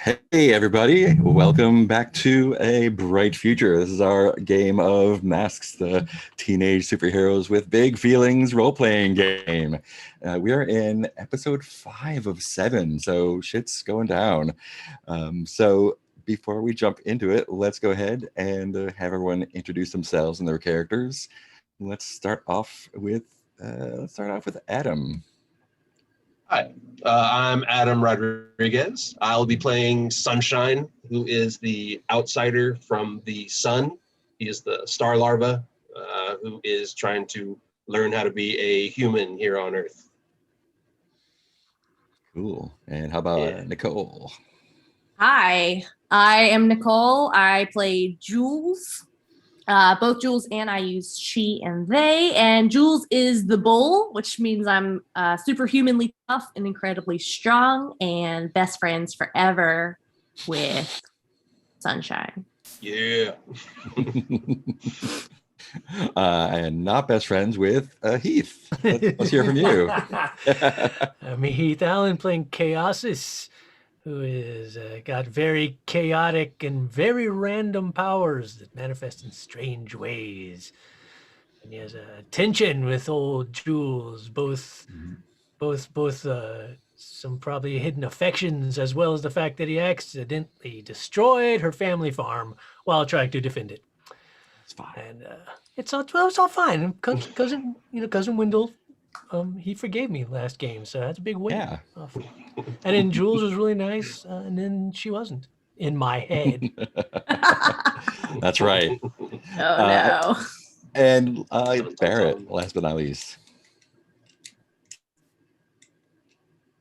Hey, everybody. Welcome back to A Bright Future. This is our game of Masks, the teenage superheroes with big feelings role playing game. We are in episode 5 of 7, so shit's going down. Before we jump into it, let's go ahead and have everyone introduce themselves and their characters. Let's start off with Adam. Hi, I'm Adam Rodriguez. I'll be playing Sunshine, who is the outsider from the sun. He is the star larva who is trying to learn how to be a human here on Earth. Cool. And how about Yeah. Nicole? Hi, I am Nicole. I play Jules. Both Jules and I use she and they. And Jules is the bull, which means I'm superhumanly tough and incredibly strong and best friends forever with Sunshine. Yeah. And not best friends with Heath. Let's hear from you. I'm Heath Allen playing Chaosis, who is got very chaotic and very random powers that manifest in strange ways. And he has a tension with old Jules, both some probably hidden affections, as well as the fact that he accidentally destroyed her family farm while trying to defend it. It's fine. And it's all fine. Cousin Wendell, he forgave me last game, so that's a big win. Yeah. And then Jules was really nice, and then she wasn't in my head. That's right. Oh, no. And Barrett, last but not least.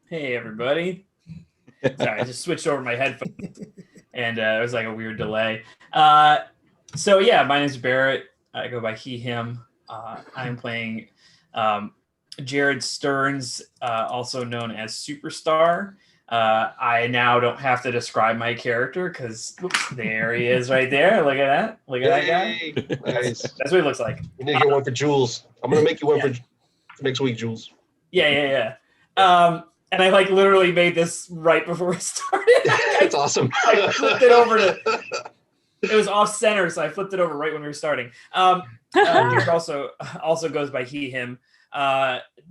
Hey, everybody. Sorry, I just switched over my headphones, and it was like a weird delay. My name is Barrett. I go by he, him. I'm playing Jared Stearns, also known as Superstar. I now don't have to describe my character because there he is right there. Look at that. Look at that guy. Nice. That's what he looks like. You need to get one for Jules. I'm going to make you one for next week, Jules. Yeah. And I literally made this right before we started. That's awesome. I flipped it over it was off center, so I flipped it over right when we were starting. Jared also goes by he, him.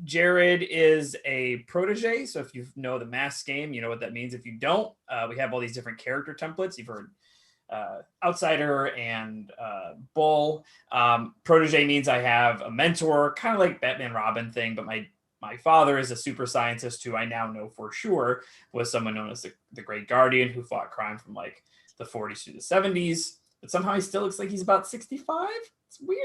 Jared is a protege, so if you know the Mask game, you know what that means. If you don't, we have all these different character templates. You've heard outsider and bull. Protege means I have a mentor, kind of like Batman Robin thing, but my father is a super scientist who I now know for sure was someone known as the Great Guardian, who fought crime from the 40s through the 70s. But somehow he still looks like he's about 65. It's weird.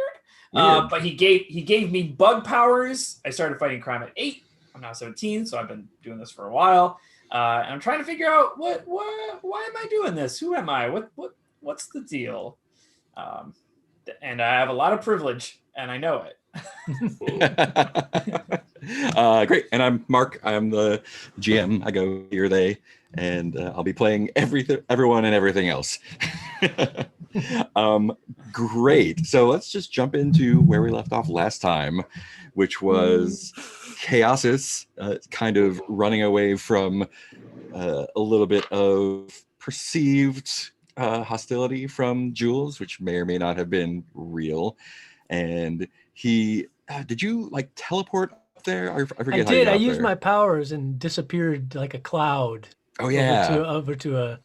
But he gave me bug powers. I started fighting crime at 8. I'm now 17, so I've been doing this for a while. And I'm trying to figure out why am I doing this? Who am I? What's the deal? And I have a lot of privilege, and I know it. Great. And I'm Mark. I'm the GM. I go here, they, and I'll be playing everyone and everything else. Great. So let's just jump into where we left off last time, which was Chaosis kind of running away from a little bit of perceived hostility from Jules, which may or may not have been real. And he did you teleport up there? I forget. I did. I used my powers and disappeared like a cloud. Oh yeah. Over to a.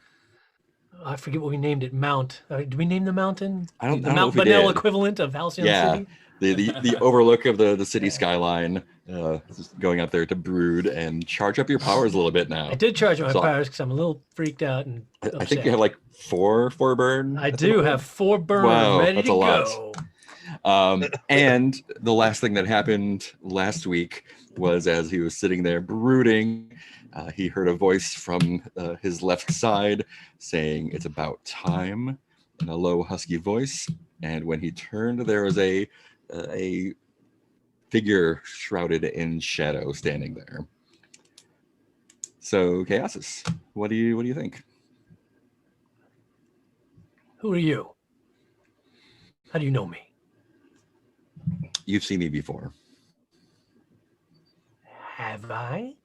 I forget what we named it. Mount. Did we name the mountain? I don't the know Mount Vanel equivalent of Halcyon City. The overlook of the city skyline. Just going up there to brood and charge up your powers a little bit now. I did charge up my powers because I'm a little freaked out and upset. I think you have four burn. I do have 4 burn ready to go. And the last thing that happened last week was as he was sitting there brooding, he heard a voice from his left side saying, "It's about time," in a low, husky voice. And when he turned, there was a figure shrouded in shadow standing there. So, Chaosis, what do you think? Who are you? How do you know me? You've seen me before. Have I?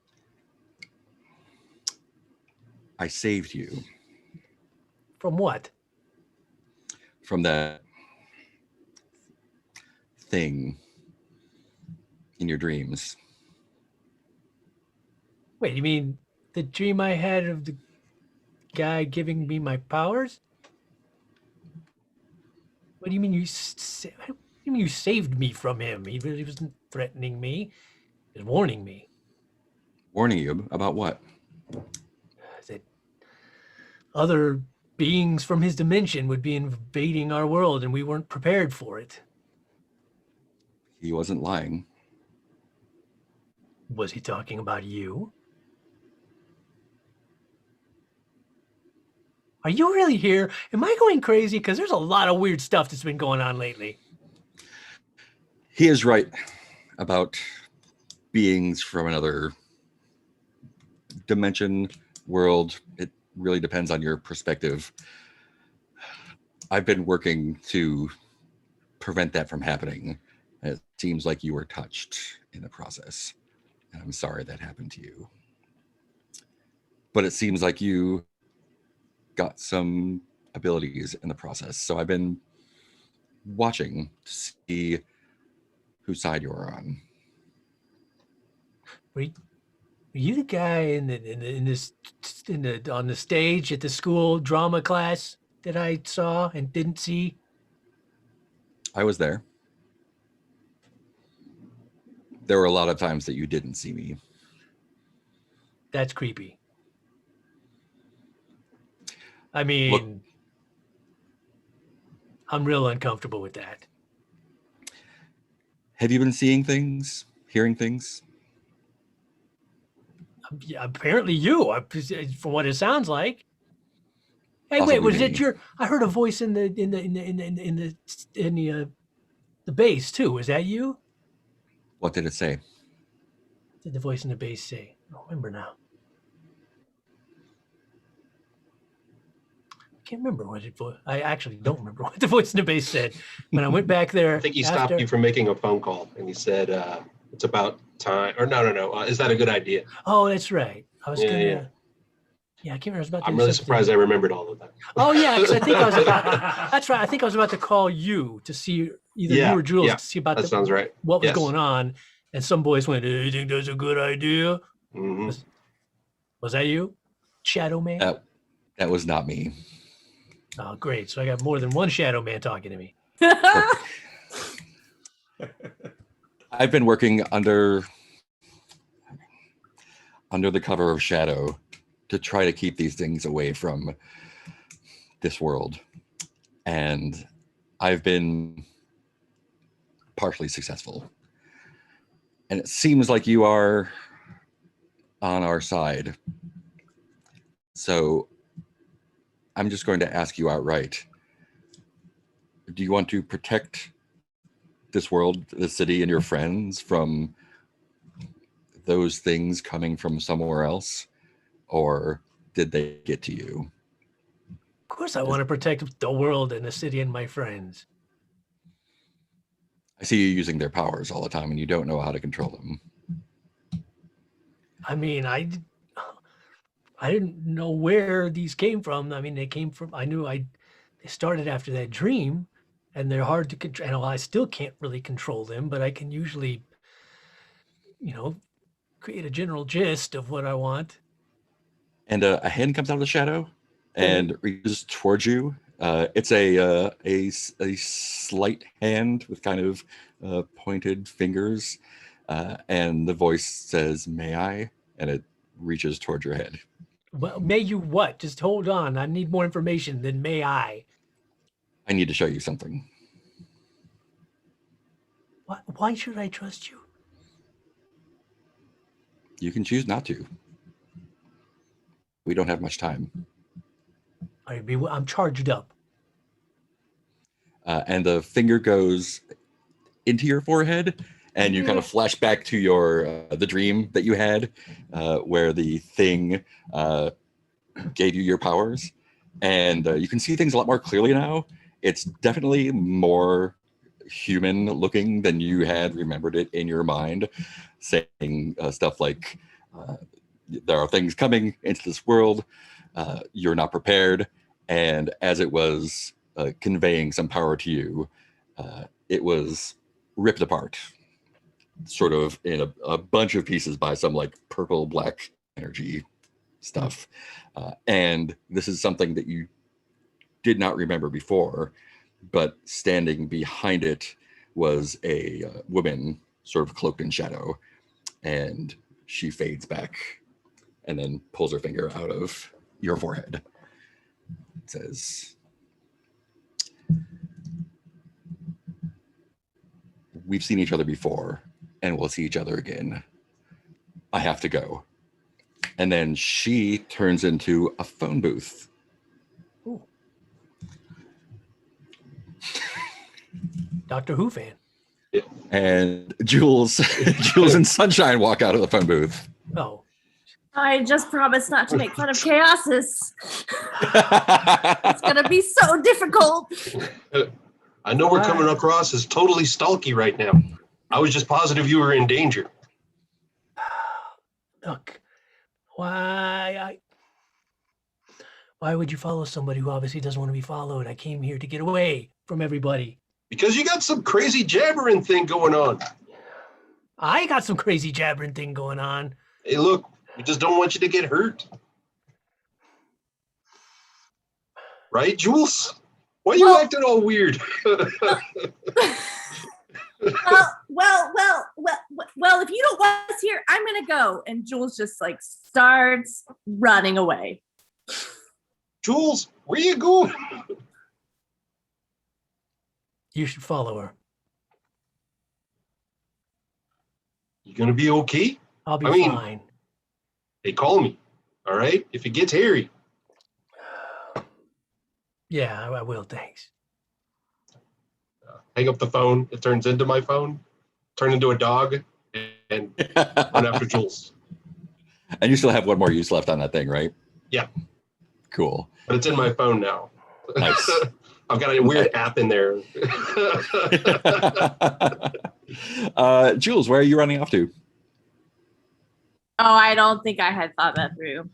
I saved you From what? from that thing in your dreams. Wait, you mean the dream I had of the guy giving me my powers? What do you mean what do you mean you saved me from him? He really wasn't threatening me. He was warning me Warning you about what? that other beings from his dimension would be invading our world and we weren't prepared for it. He wasn't lying. Was he talking about you? Are you really here? Am I going crazy? Because there's a lot of weird stuff that's been going on lately. He is right about beings from another dimension, world. It really depends on your perspective. I've been working to prevent that from happening. It seems like you were touched in the process. And I'm sorry that happened to you. But it seems like you got some abilities in the process. So I've been watching to see whose side you're on. Were you the guy on the stage at the school drama class that I saw and didn't see? I was there. There were a lot of times that you didn't see me. That's creepy. I mean, Look, I'm real uncomfortable with that. have you been seeing things, hearing things? Yeah, apparently you, from what it sounds like. Hey, Possibly wait, was it me. your? I heard a voice in the bass too. Was that you? What did it say? What did the voice in the bass say? I don't remember now. I can't remember what it. I actually don't remember what the voice in the bass said. When I went back there, I think he stopped after- you from making a phone call, and he said, "It's about time." Or no. Is that a good idea? Oh, that's right. I was Yeah, gonna. yeah. Yeah, I can't remember. I was about to I'm do really something. surprised I remembered all of that. Oh yeah, because I think I was about. That's right. I think I was about to call you to see either Yeah, you or Jules yeah, to see about That sounds right. what was Yes. going on, and some boys went, "Do you think that's a good idea?" hmm Was that you, Shadow Man? That was not me. Oh, great! So I got more than one Shadow Man talking to me. I've been working under the cover of shadow to try to keep these things away from this world. And I've been partially successful. And it seems like you are on our side. So I'm just going to ask you outright. Do you want to protect this world, the city, and your friends from those things coming from somewhere else? Or did they get to you? Of course, I want to protect the world and the city and my friends. I see you using their powers all the time and you don't know how to control them. I mean, I didn't know where these came from. I mean, they came from. They started after that dream, and they're hard to control. And I still can't really control them, but I can usually, create a general gist of what I want. And a hand comes out of the shadow and reaches towards you. It's a slight hand with kind of pointed fingers, and the voice says, "May I?" And it reaches towards your head. Well, may you what? Just hold on. I need more information than may I. I need to show you something. Why should I trust you? You can choose not to. We don't have much time. I'm charged up. And the finger goes into your forehead, and you kind of flash back to your the dream that you had, where the thing gave you your powers, and you can see things a lot more clearly now. It's definitely more human looking than you had remembered it in your mind, saying stuff like, "There are things coming into this world. you're not prepared. And as it was conveying some power to you, it was ripped apart, sort of in a bunch of pieces by some like purple black energy stuff. And this is something that you did not remember before, but standing behind it was a woman sort of cloaked in shadow, and she fades back and then pulls her finger out of your forehead. It says, "We've seen each other before, and we'll see each other again. I have to go." And then she turns into a phone booth. Ooh. Doctor Who fan. And Jules and Sunshine walk out of the phone booth. Oh, I just promised not to make fun of Chaosis. It's gonna be so difficult. I know we're coming across as totally stalky right now. I was just positive you were in danger. look, why would you follow somebody who obviously doesn't want to be followed? I came here to get away from everybody. Because you got some crazy jabbering thing going on. I got some crazy jabbering thing going on. Hey, look, we just don't want you to get hurt. Right, Jules? Why are you acting all weird? Well, if you don't want us here, I'm gonna go. And Jules just like starts running away. Jules, where you going? You should follow her. You gonna be okay? I'll be I mean- fine. Hey, call me, all right? If it gets hairy. Yeah, I will, thanks. Hang up the phone. It turns into my phone. Turn into a dog and run after Jules. And you still have one more use left on that thing, right? Yeah. Cool. But it's in my phone now. Nice. I've got a weird app in there. Jules, where are you running off to? Oh, I don't think I had thought that through.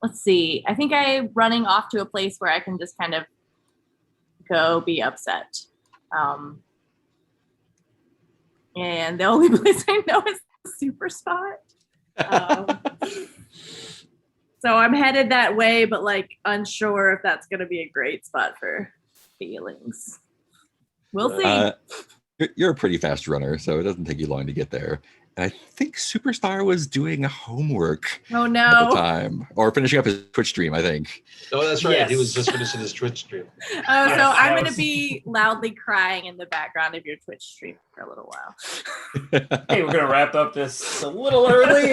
Let's see. I think I'm running off to a place where I can just kind of go be upset. And the only place I know is the super spot. So I'm headed that way, but like unsure if that's going to be a great spot for feelings. We'll see. You're a pretty fast runner, so it doesn't take you long to get there. And I think Superstar was doing homework Oh at the no. time, or finishing up his Twitch stream, I think. Oh, that's right. Yes. He was just finishing his Twitch stream. Oh, Yes, so I'm that going to was- be loudly crying in the background of your Twitch stream for a little while. Hey, we're gonna wrap up this a little early.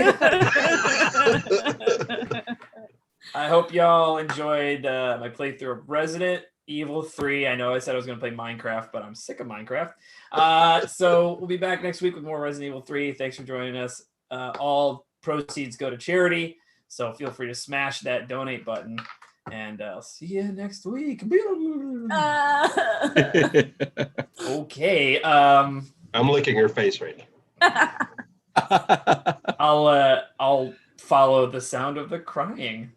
I hope y'all enjoyed my playthrough of Resident Evil 3. I know I said I was going to play Minecraft, but I'm sick of Minecraft. So we'll be back next week with more Resident Evil 3. Thanks for joining us. All proceeds go to charity, so feel free to smash that donate button. And I'll see you next week. Okay. I'm licking her face right now. I'll follow the sound of the crying.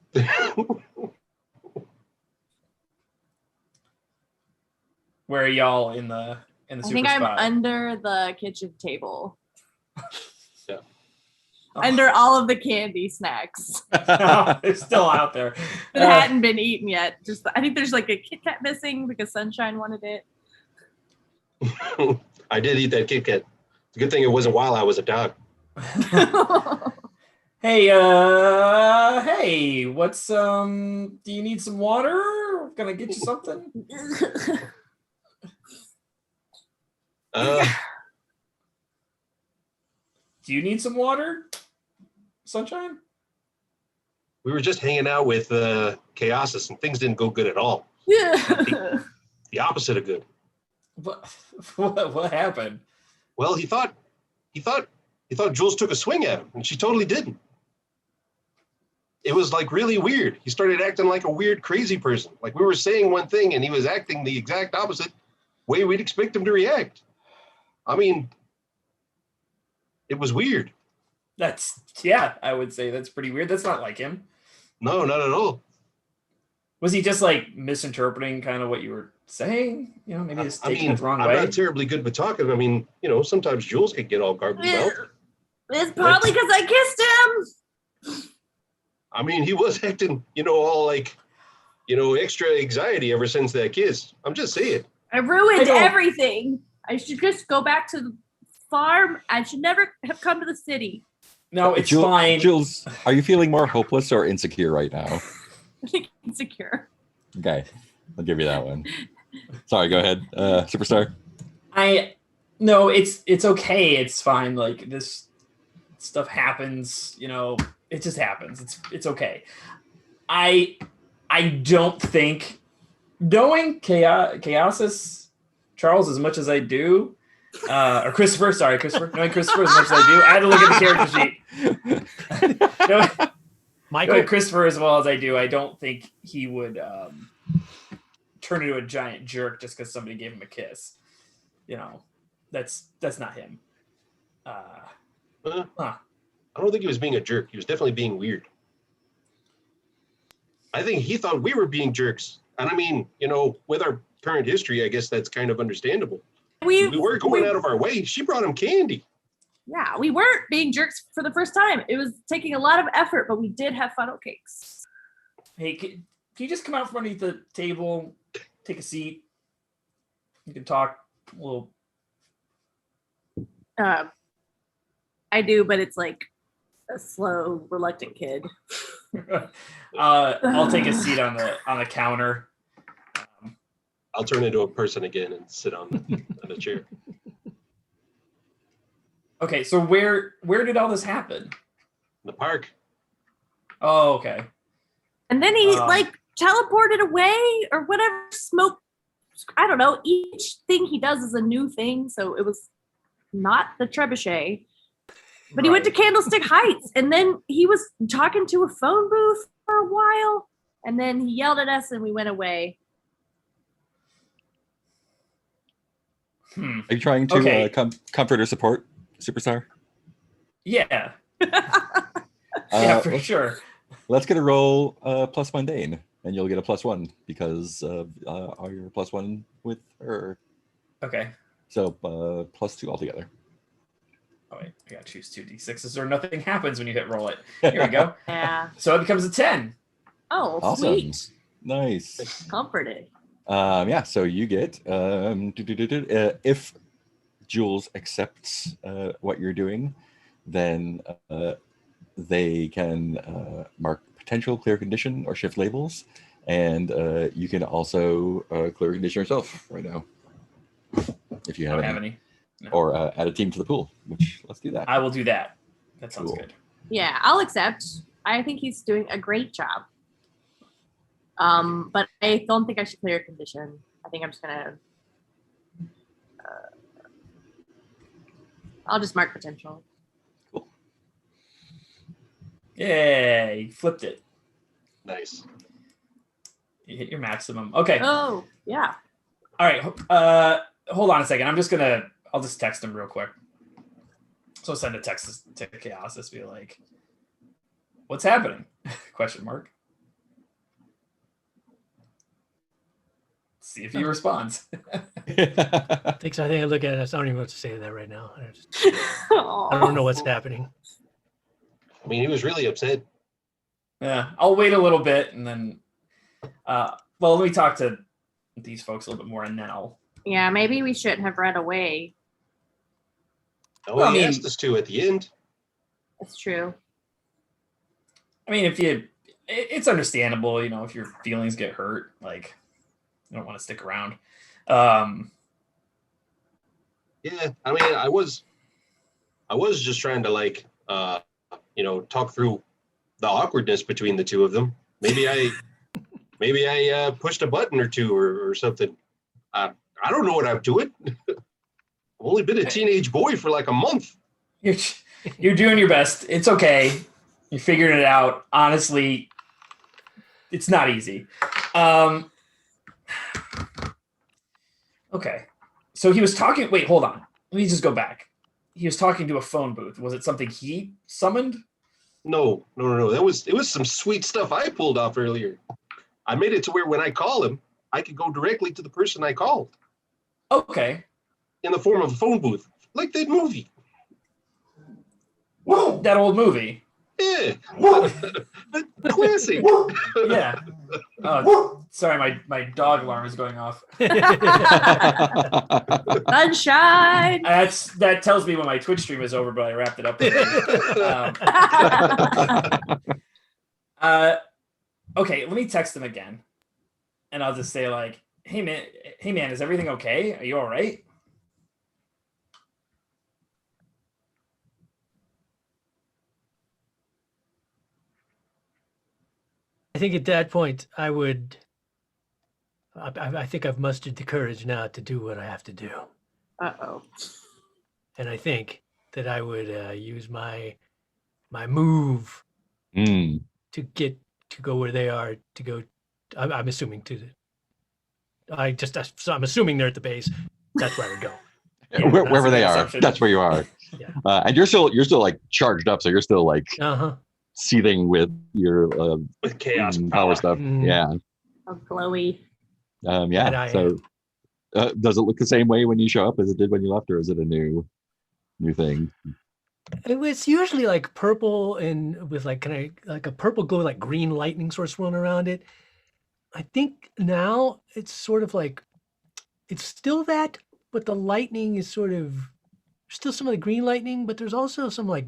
Where are y'all in the I super think I'm spot? under the kitchen table, Oh, under all of the candy snacks it's still out there. that hadn't been eaten yet. Just I think there's like a Kit Kat missing because Sunshine wanted it. I did eat that Kit Kat. It's a good thing it wasn't while I was a dog. Hey, what's do you need some water? Gonna get you something? Uh, Do you need some water? Sunshine? we were just hanging out with Chaosis, and things didn't go good at all. Yeah. The opposite of good. What happened? Well, he thought Jules took a swing at him, and she totally didn't. It was like really weird. He started acting like a weird, crazy person. Like we were saying one thing, and he was acting the exact opposite way we'd expect him to react. I mean, it was weird. I would say that's pretty weird. That's not like him. No, not at all. Was he just like misinterpreting kind of what you were saying? You know, maybe just taking it the wrong I'm way. not terribly good with talking. I mean, sometimes Jules can get all garbled out. It's probably because I kissed him. I mean, he was acting, all like, extra anxiety ever since that kiss. I'm just saying. I ruined I don't- everything. I should just go back to the farm. I should never have come to the city. No, it's fine. Jules, are you feeling more hopeless or insecure right now? I think insecure. Okay, I'll give you that one. Sorry, go ahead, Superstar. No, it's okay. It's fine. Like this stuff happens, it just happens. It's okay. I don't think knowing Chaosis Charles as much as I do, or Christopher, knowing Christopher as much as I do, I had to look at the character sheet. Michael, Knowing Christopher as well as I do, I don't think he would turn into a giant jerk just because somebody gave him a kiss. That's not him. I don't think he was being a jerk. He was definitely being weird. I think he thought we were being jerks. And I mean, with our current history, I guess that's kind of understandable. We were going out of our way. She brought him candy. Yeah, we weren't being jerks for the first time. It was taking a lot of effort, but we did have funnel cakes. Hey, can you just come out from underneath the table, take a seat? You can talk a little. I do, but it's like a slow, reluctant kid. I'll take a seat on the counter. I'll turn into a person again and sit on the chair. Okay, so where did all this happen? In the park. Oh, okay. And then he teleported away or whatever. Smoke. I don't know. Each thing he does is a new thing, so it was not the trebuchet. But he went to Candlestick Heights, and then he was talking to a phone booth for a while, and then he yelled at us, and we went away. Are you trying to comfort or support, Superstar? Yeah. Yeah, for sure. Let's get a roll plus mundane, and you'll get a +1 because of your +1 with her. Okay. So +2 altogether. Oh wait, I gotta choose 2d6s or nothing happens when you hit roll it. Here we go. Yeah. So it becomes a 10. Oh, Awesome. sweet. Nice. Comforted. Yeah, so you get if Jules accepts what you're doing, then they can mark potential clear condition or shift labels, and you can also clear condition yourself right now if you I have don't any. have any. No. Or add a team to the pool, which let's do that. I will do that. That sounds Cool. good. Yeah, I'll accept. I think he's doing a great job. But I don't think I should clear a condition. I think I'm just gonna. I'll just mark potential. Yeah, you flipped it. Nice. You hit your maximum. Okay. Oh, yeah. All right. Hold on a second. I'll just text him real quick. So I'll send a text to Chaos. Just be like, "What's happening?" Question mark. See if he responds. I think I look at it. I don't even know what to say to that right now. I don't know what's happening. I mean, he was really upset. Yeah, I'll wait a little bit and then. Well, let me talk to these folks a little bit more, and then I'll. Yeah, maybe we shouldn't have run away. Oh, Well, he I mean- asked us to at the end. That's true. I mean, it's understandable, if your feelings get hurt, like you don't want to stick around. Yeah, I mean, I was just trying to talk through the awkwardness between the two of them. Maybe I pushed a button or two or something. I don't know what I'm doing. I've only been a teenage boy for like a month. You're doing your best. It's okay. You're figuring it out. Honestly, it's not easy. Okay. So he was talking. Wait, hold on. Let me just go back. he was talking to a phone booth. Was it something he summoned? No. It was some sweet stuff I pulled off earlier. I made it to where when I call him, I could go directly to the person I called Okay. in the form of a phone booth, like that movie. That old movie. Yeah. Classic. Yeah. Oh, sorry, my dog alarm is going off. Sunshine. That tells me when my Twitch stream is over, but I wrapped it up. Okay, let me text him again, and I'll just say like, hey man, is everything okay? Are you all right? I think at that point, I think I've mustered the courage now to do what I have to do. Uh-oh. And I think that I would use my move Mm. to go where they are, to go. I'm assuming I'm assuming they're at the base. That's where I would go. Yeah, that's Wherever a they good are, assumption. that's where you are. Yeah. And you're still like charged up, so you're still like Uh-huh. seething with your With chaos power power. stuff. Mm. Yeah. Oh, glowy. Yeah. And I So does it look the same way when you show up as it did when you left, or is it a new thing? It's usually like purple and with like kind of like a purple glow, like green lightning sort of swirling around it. I think now it's sort of like it's still that, but the lightning is sort of still some of the green lightning, but there's also some like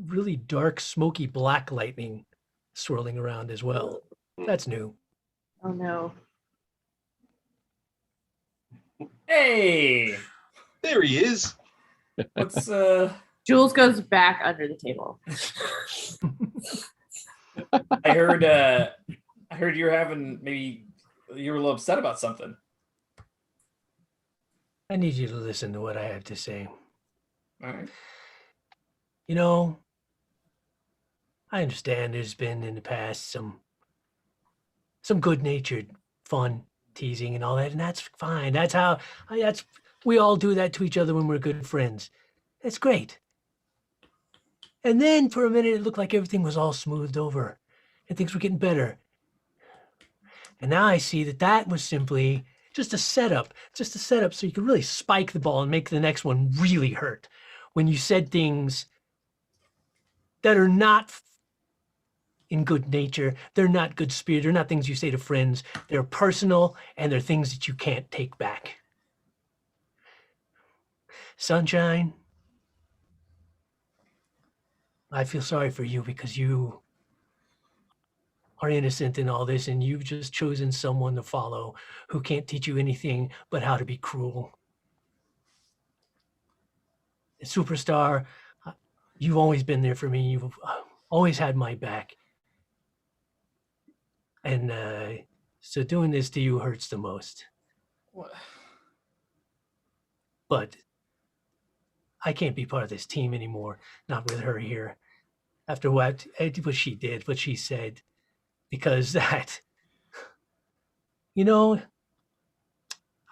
really dark, smoky black lightning swirling around as well. That's new. Oh no. Hey, There he is. what's Jules goes back under the table. I heard you were maybe you were a little upset about something. I need you to listen to what I have to say. All right. You know, I understand there's been in the past some good-natured fun teasing and all that, and that's fine. We all do that to each other when we're good friends. That's great. And then for a minute, it looked like everything was all smoothed over and things were getting better. And now I see that was simply just a setup so you could really spike the ball and make the next one really hurt. When you said things that are not in good nature, they're not good spirit, they're not things you say to friends, they're personal and they're things that you can't take back. Sunshine, I feel sorry for you because you are innocent in all this and you've just chosen someone to follow who can't teach you anything but how to be cruel. Superstar, you've always been there for me. You've always had my back. And so doing this to you hurts the most. What? But I can't be part of this team anymore, not with her here. After what she did, what she said, because that, you know,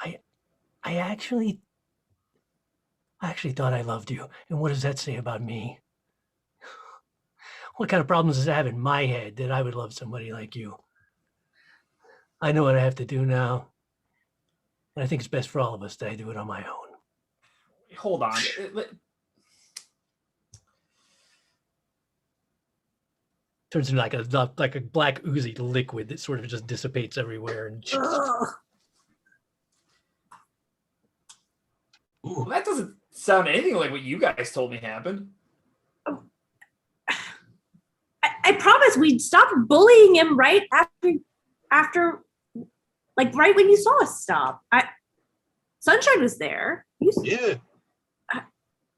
I actually thought I loved you. And what does that say about me? What kind of problems does it have in my head that I would love somebody like you? I know what I have to do now. And I think it's best for all of us that I do it on my own. Hold on. Turns into like a black oozy liquid that sort of just dissipates everywhere. And Well, that doesn't sound anything like what you guys told me happened. I promise we'd stop bullying him right after like right when you saw us stop. Sunshine was there. Yeah.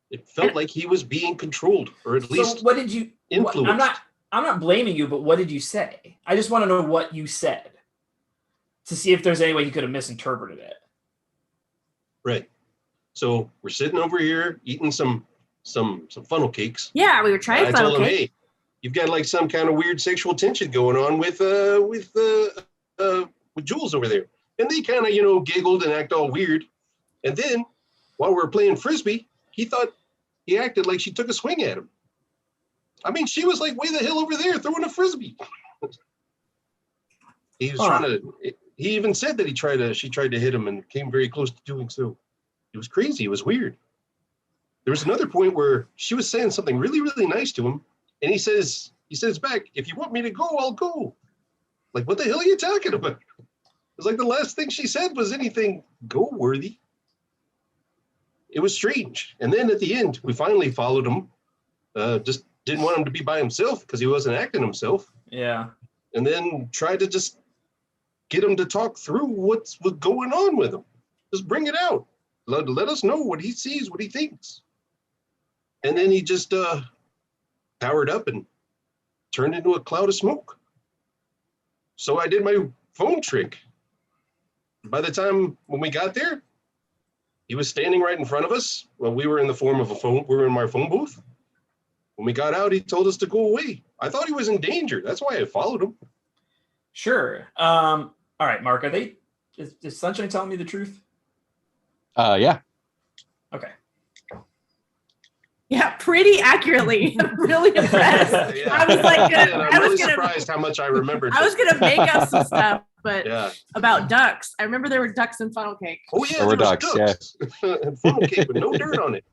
It felt like he was being controlled, or at least So what did you? influenced. I'm not blaming you, but what did you say? I just want to know what you said to see if there's any way he could have misinterpreted it. Right. So we're sitting over here eating some funnel cakes. Yeah, we were trying I funnel told him, cake. hey, you've got like some kind of weird sexual tension going on with Jules over there. And they kind of, giggled and act all weird. And then while we were playing Frisbee, he thought he acted like she took a swing at him. I mean, she was like way the hell over there throwing a frisbee. He was trying to. He even said that she tried to hit him and came very close to doing so. It was crazy. It was weird. There was another point where she was saying something really, really nice to him, and he says back, "If you want me to go, I'll go." Like, what the hell are you talking about? It's like the last thing she said was anything go-worthy. It was strange. And then at the end, we finally followed him. Just didn't want him to be by himself because he wasn't acting himself. Yeah. And then tried to just get him to talk through what's going on with him. Just bring it out. Let us know what he sees, what he thinks. And then he just powered up and turned into a cloud of smoke. So I did my phone trick. By the time when we got there, he was standing right in front of us. Well, we were in the form of a phone. We were in my phone booth. When we got out, he told us to go away. I thought he was in danger. That's why I followed him. Sure. All right, Mark, is Sunshine telling me the truth? Yeah. Okay. Yeah, pretty accurately. I'm really impressed. Yeah. I was like, And I'm really surprised how much I remembered. I was gonna make up some stuff, but Yeah. about ducks. I remember there were ducks in funnel cake. Oh yeah, There were was ducks, and funnel cake with no dirt on it.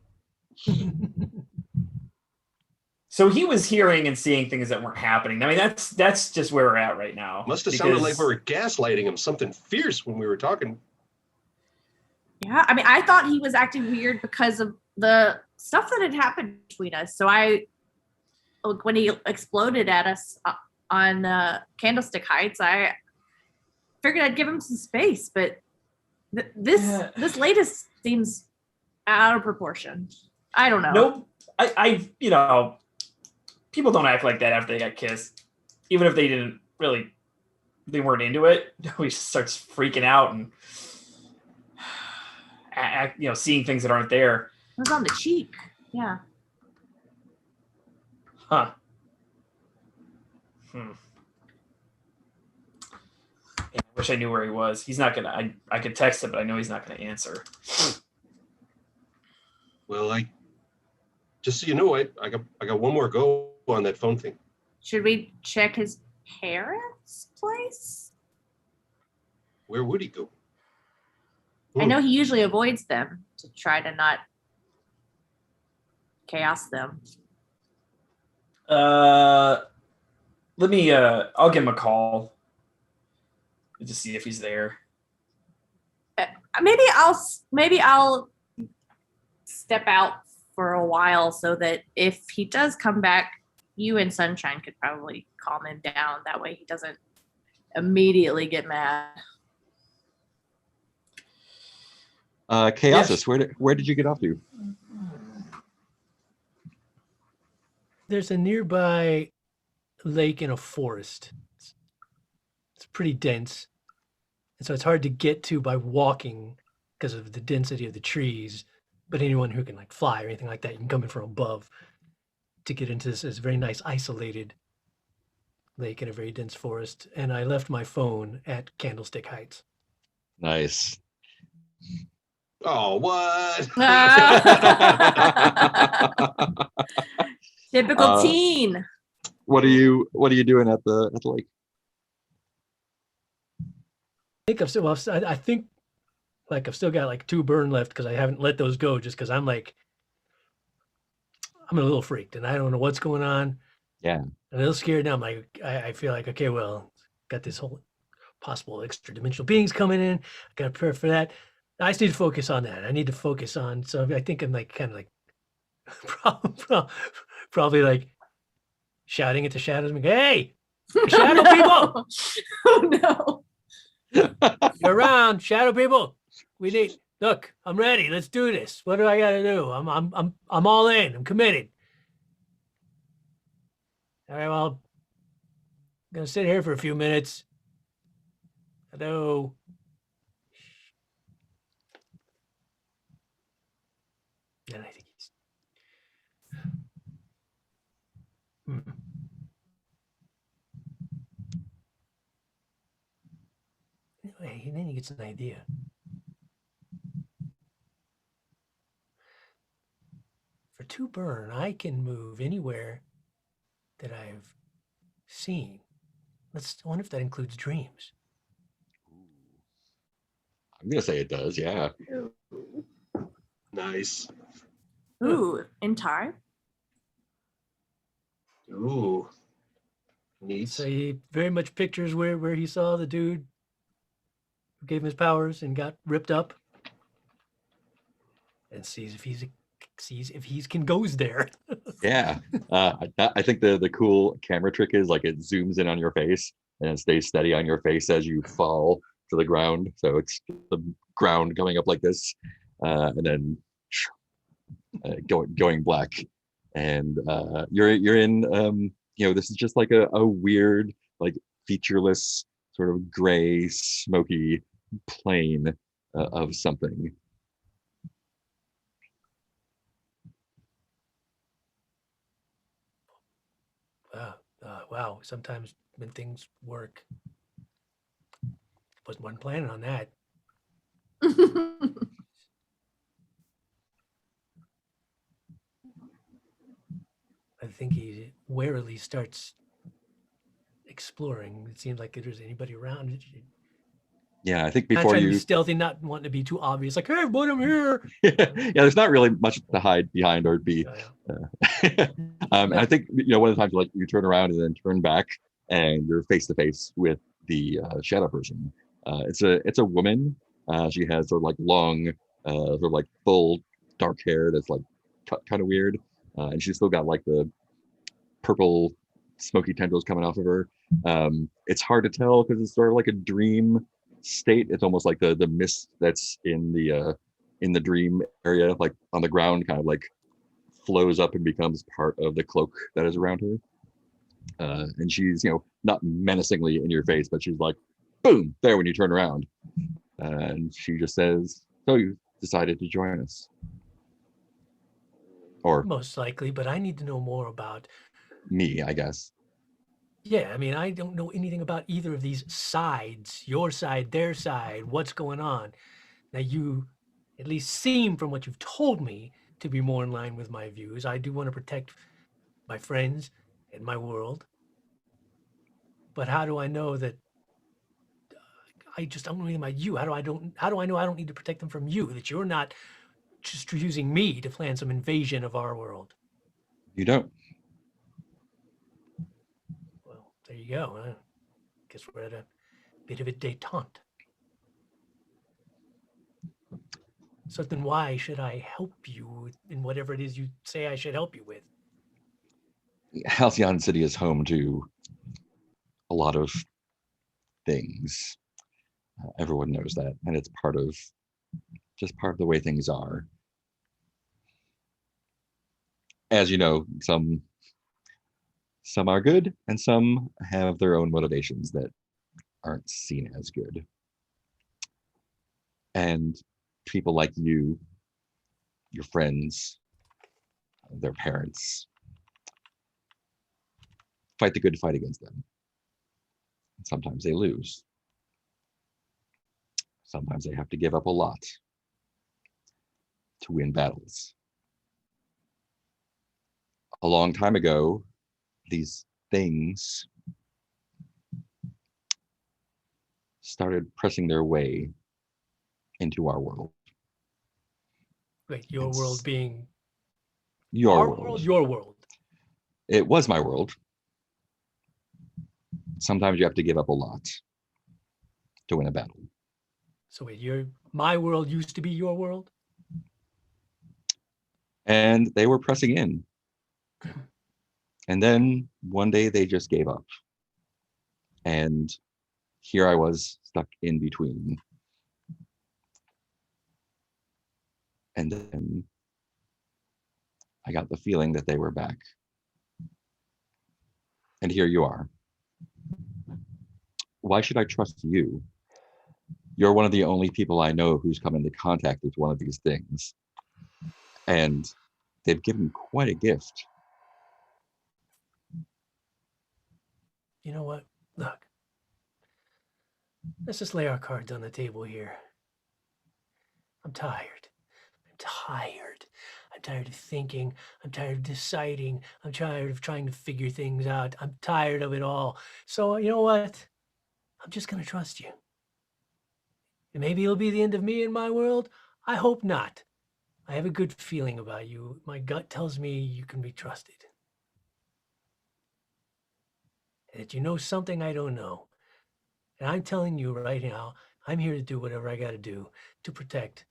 So he was hearing and seeing things that weren't happening. I mean, that's just where we're at right now. Must have sounded like because- we were gaslighting him, something fierce when we were talking. Yeah, I mean, I thought he was acting weird because of the stuff that had happened between us. So when he exploded at us on Candlestick Heights, I figured I'd give him some space, but this latest seems out of proportion. I don't know. Nope. I people don't act like that after they got kissed, even if they weren't into it. He starts freaking out and seeing things that aren't there. It was on the cheek. Yeah. Huh. I wish I knew where he was. He's not gonna. I could text him, but I know he's not gonna answer. Well, just so you know, I got one more go on that phone thing. Should we check his parents' place? Where would he go? I know he usually avoids them to try to not chaos them. Let me. I'll give him a call. Just see if he's there. Maybe I'll step out for a while so that if he does come back, you and Sunshine could probably calm him down. That way he doesn't immediately get mad. Chaosis, where did you get off to? There's a nearby lake in a forest. It's pretty dense. And so it's hard to get to by walking because of the density of the trees. But anyone who can like fly or anything like that, you can come in from above to get into this very nice isolated lake in a very dense forest. And I left my phone at Candlestick Heights. Nice. Oh, what? Typical teen. What are you doing at the lake? I think I've still got like 2 burn left because I haven't let those go just because I'm a little freaked and I don't know what's going on. Yeah. I'm a little scared now. I'm like, I feel like, okay, well, got this whole possible extra dimensional beings coming in. I got to prepare for that. I just need to focus on that. I need to focus on. So I think I'm like kind of like probably like shouting at the shadows. Like, hey, shadow people, Oh no. you're around, shadow people. We need. Look, I'm ready. Let's do this. What do I got to do? I'm all in. I'm committed. All right. Well, I'm gonna sit here for a few minutes. Hello. And I think he's. Anyway, and then he gets an idea. For two burn. I can move anywhere that I've seen. I wonder if that includes dreams. I'm gonna say it does. Yeah. Nice. Ooh, in time. Ooh. Neat. So he very much pictures where he saw the dude who gave him his powers and got ripped up, and sees if he can goes there. Yeah. I think the cool camera trick is like it zooms in on your face and it stays steady on your face as you fall to the ground. So it's the ground going up like this, and then going black. And you're in this is just like a weird, like featureless sort of gray, smoky plane of something. Wow. Sometimes when things work, wasn't planning on that. I think he warily starts exploring. It seems like if there's anybody around. Yeah, I think Not before trying to you be stealthy, not wanting to be too obvious. Like, hey, but I'm here. yeah, there's not really much to hide behind or be. And I think one of the times like you turn around and then turn back and you're face to face with the shadow person. It's a woman. She has sort of like long, sort of like full dark hair that's like cut kind of weird, and she's still got like the purple smoky tendrils coming off of her. It's hard to tell because it's sort of like a dream state. It's almost like the mist that's in the dream area, like on the ground, kind of like flows up and becomes part of the cloak that is around her. And she's not menacingly in your face, but she's like boom there when you turn around, and she just says, so you decided to join us? Or most likely, but I need to know more about me, I guess. Yeah, I mean, I don't know anything about either of these sides, your side, their side, what's going on. Now, you at least seem, from what you've told me, to be more in line with my views. I do want to protect my friends and my world. But how do I know that I don't know anything about you? How do I know I don't need to protect them from you, that you're not just using me to plan some invasion of our world? You don't. Well, there you go. I guess we're at a bit of a détente. So then why should I help you in whatever it is you say I should help you with? Halcyon City is home to a lot of things. Everyone knows that, and it's part of the way things are. As you know, some are good, and some have their own motivations that aren't seen as good. And people like you, your friends, their parents, fight the good fight against them. And sometimes they lose. Sometimes they have to give up a lot to win battles. A long time ago, these things started pressing their way into our world. Wait, your world being your our world. world, your world. It was my world. Sometimes you have to give up a lot to win a battle. So wait, my world used to be your world? And they were pressing in. And then one day they just gave up. And here I was stuck in between. And then I got the feeling that they were back. And here you are. Why should I trust you? You're one of the only people I know who's come into contact with one of these things. And they've given quite a gift. You know what? Look, let's just lay our cards on the table here. I'm tired. I'm tired of thinking. I'm tired of deciding. I'm tired of trying to figure things out. I'm tired of it all. So, you know what? I'm just going to trust you. And maybe it'll be the end of me and my world. I hope not. I have a good feeling about you. My gut tells me you can be trusted. And that you know something I don't know. And I'm telling you right now, I'm here to do whatever I got to do to protect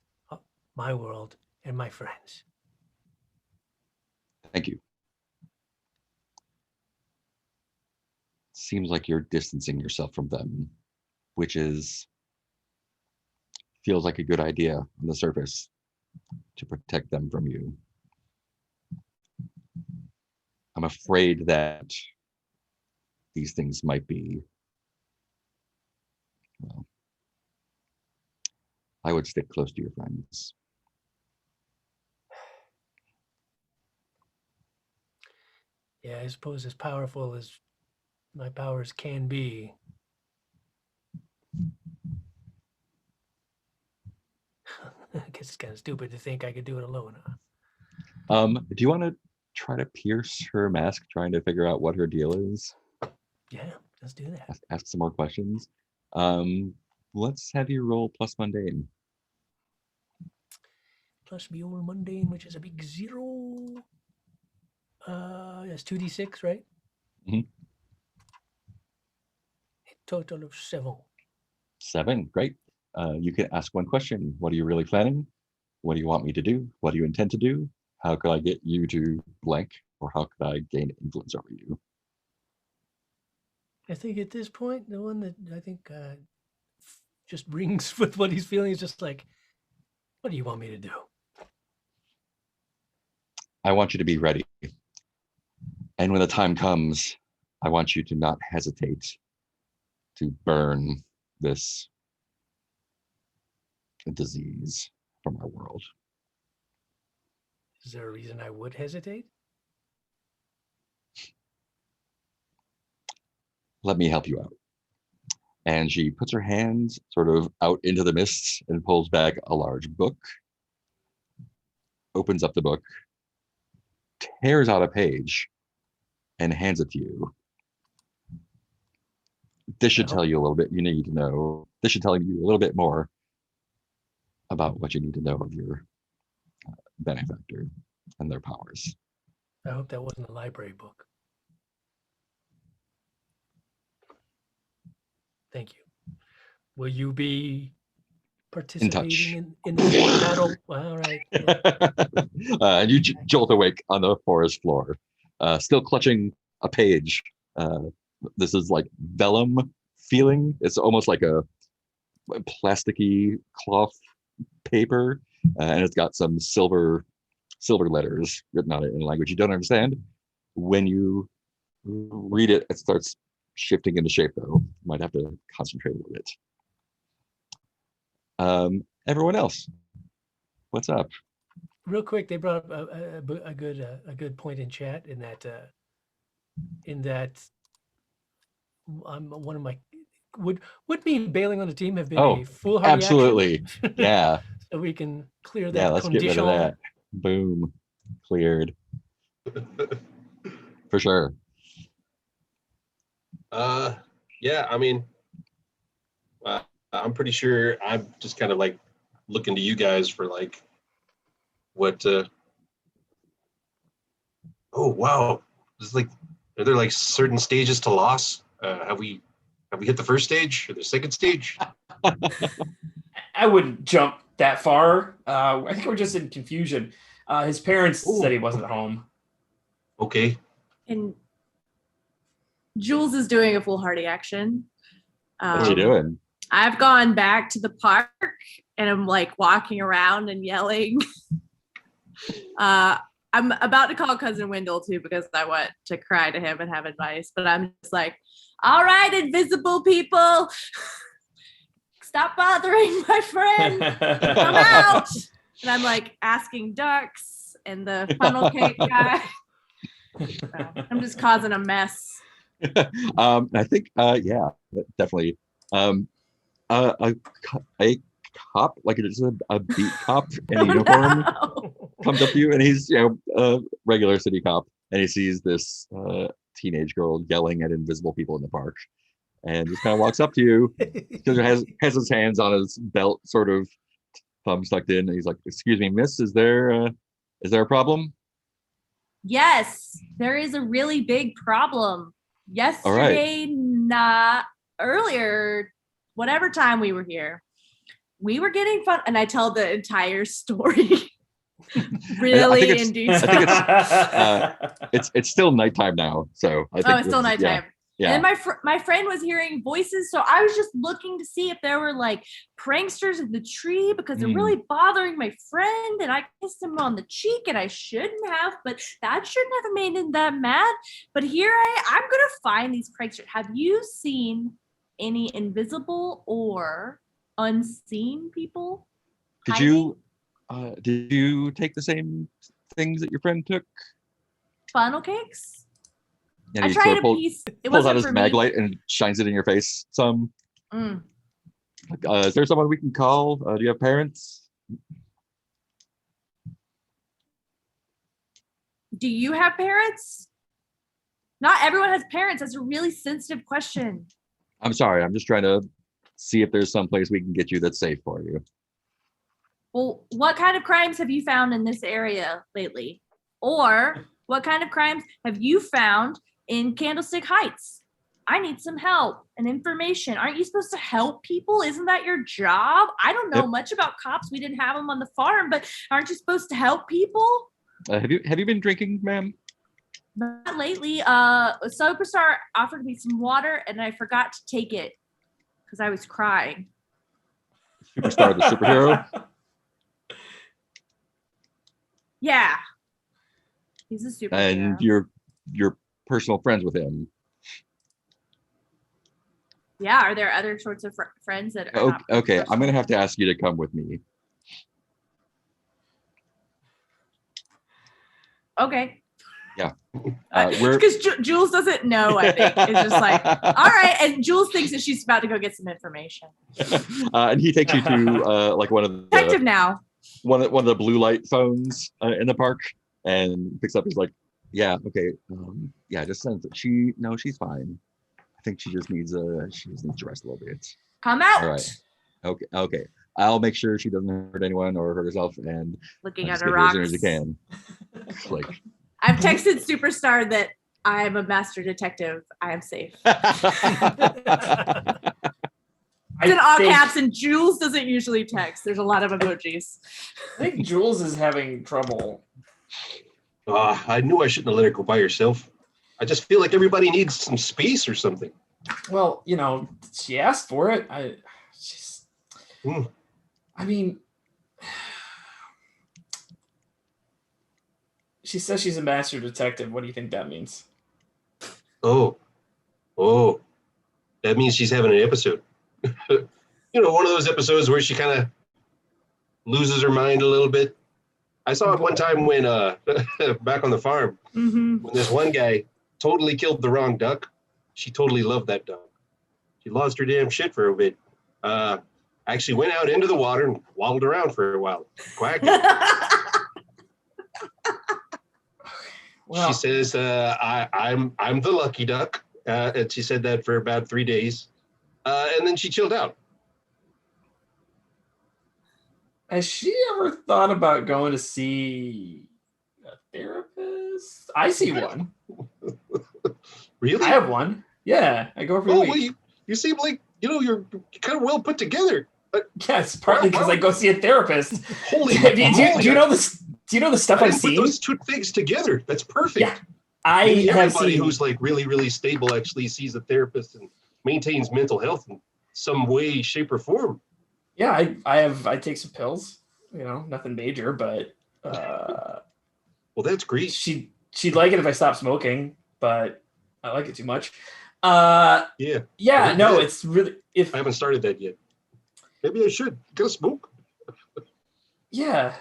my world and my friends. Thank you. Seems like you're distancing yourself from them, which feels like a good idea on the surface to protect them from you. I'm afraid that these things might be, well, I would stick close to your friends. Yeah, I suppose as powerful as my powers can be, I guess it's kind of stupid to think I could do it alone. Huh? Do you want to try to pierce her mask, trying to figure out what her deal is? Yeah, let's do that. Ask some more questions. Let's have you roll plus mundane. Plus be over mundane, which is a big 0. That's 2d6, right? Mhm. A total of 7. 7, great. You can ask one question. What are you really planning? What do you want me to do? What do you intend to do? How could I get you to blank? Or how could I gain influence over you? I think at this point, the one that I think just rings with what he's feeling is just like, what do you want me to do? I want you to be ready. And when the time comes, I want you to not hesitate to burn this disease from our world. Is there a reason I would hesitate? Let me help you out. And she puts her hands sort of out into the mists and pulls back a large book, opens up the book, tears out a page, and hands it to you. This should tell you a little bit you need to know. This should tell you a little bit more about what you need to know of your benefactor and their powers. I hope that wasn't a library book. Thank you. Will you be participating in the battle? Well, all right. Yeah. And you jolt awake on the forest floor, still clutching a page. This is like vellum feeling. It's almost like a plasticky cloth paper, and it's got some silver letters written on it in a language you don't understand. When you read it, it starts shifting into shape, though. You might have to concentrate a little bit. Everyone else, what's up? Real quick, they brought up a good point in chat in that one of my would me bailing on the team have been a foolhardy absolutely action? Yeah. So we can clear that. Yeah, let's get rid of that. Boom, cleared. For sure. Yeah, I mean, I'm pretty sure I'm just kind of like looking to you guys for like what oh wow, it's like, are there like certain stages to loss? Have we hit the first stage or the second stage? I wouldn't jump that far. I think we're just in confusion. His parents said he wasn't home. Okay. And Jules is doing a foolhardy action. What are you doing? I've gone back to the park and I'm like walking around and yelling. I'm about to call Cousin Wendell too because I want to cry to him and have advice, but I'm just like, all right, invisible people, stop bothering my friend. Come out. And I'm like asking ducks and the funnel cake guy. So I'm just causing a mess. I think, yeah, definitely. A cop, like it's a beat cop in a uniform, no. comes up to you, and he's a regular city cop, and he sees this teenage girl yelling at invisible people in the park, and just kind of walks up to you because has his hands on his belt, sort of thumb tucked in, and he's like, "Excuse me, miss, is there a problem?" Yes, there is a really big problem. Yesterday, not earlier, whatever time we were here, we were getting fun, and I tell the entire story. Really in detail. It's still nighttime now, so I think It's still nighttime. Yeah. And my friend was hearing voices, so I was just looking to see if there were like pranksters in the tree because they're really bothering my friend, and I kissed him on the cheek, and I shouldn't have, but that shouldn't have made him that mad. But here I'm gonna find these pranksters. Have you seen any invisible or unseen people? Did you take the same things that your friend took? Funnel cakes? And I he tried sort a of pulls piece. It out wasn't his for mag me. light and shines it in your face some. Mm. Is there someone we can call? Do you have parents? Do you have parents? Not everyone has parents. That's a really sensitive question. I'm sorry. I'm just trying to see if there's some place we can get you that's safe for you. Well, what kind of crimes have you found in this area lately? Or what kind of crimes have you found in Candlestick Heights? I need some help and information. Aren't you supposed to help people? Isn't that your job? I don't know much about cops. We didn't have them on the farm, but aren't you supposed to help people? Have you been drinking, ma'am? Not lately. Superstar offered me some water, and I forgot to take it because I was crying. Superstar, the superhero. Yeah, he's a superhero. And you're personal friends with him. Yeah, are there other sorts of friends that are not Okay, I'm personal? gonna have to ask you to come with me. Okay. Yeah. Because Jules doesn't know, I think. It's just like, all right. And Jules thinks that she's about to go get some information. And he takes you to like one of the Detective now. one of the blue light phones in the park, and picks up. He's like, "Yeah, okay, yeah, just send it." She's fine. I think she just needs to rest a little bit. Come out. All right. Okay. I'll make sure she doesn't hurt anyone or hurt herself, and Looking just at her get here as rocks. soon as you can. Like, I've texted Superstar that I am a master detective. I am safe. It's in all caps, and Jules doesn't usually text. There's a lot of emojis. I think Jules is having trouble. I knew I shouldn't have let her go by herself. I just feel like everybody needs some space or something. Well, she asked for it. I mean, she says she's a master detective. What do you think that means? Oh, that means she's having an episode. One of those episodes where she kind of loses her mind a little bit. I saw it one time when back on the farm, when this one guy totally killed the wrong duck. She totally loved that duck. She lost her damn shit for a bit. Actually went out into the water and waddled around for a while, quacking. Well, She says, I'm the lucky duck. And she said that for about 3 days. And then she chilled out. has she ever thought about going to see a therapist? I see one. Really? I have one. Yeah, I go every Oh, week. well, you seem like, you're kind of well put together. Yes, partly because I go see a therapist. Holy do you know this? Do you know the stuff I I've didn't put seen? those two things together. That's perfect. Yeah, I Maybe have everybody seen. who's like really, really stable actually sees a therapist and maintains mental health in some way, shape, or form. Yeah, I take some pills. Nothing major, but Well, that's great. she'd like it if I stopped smoking, but I like it too much. Yeah, Yeah, no, good. it's really if I haven't started that yet. Maybe I should. Gonna smoke? yeah,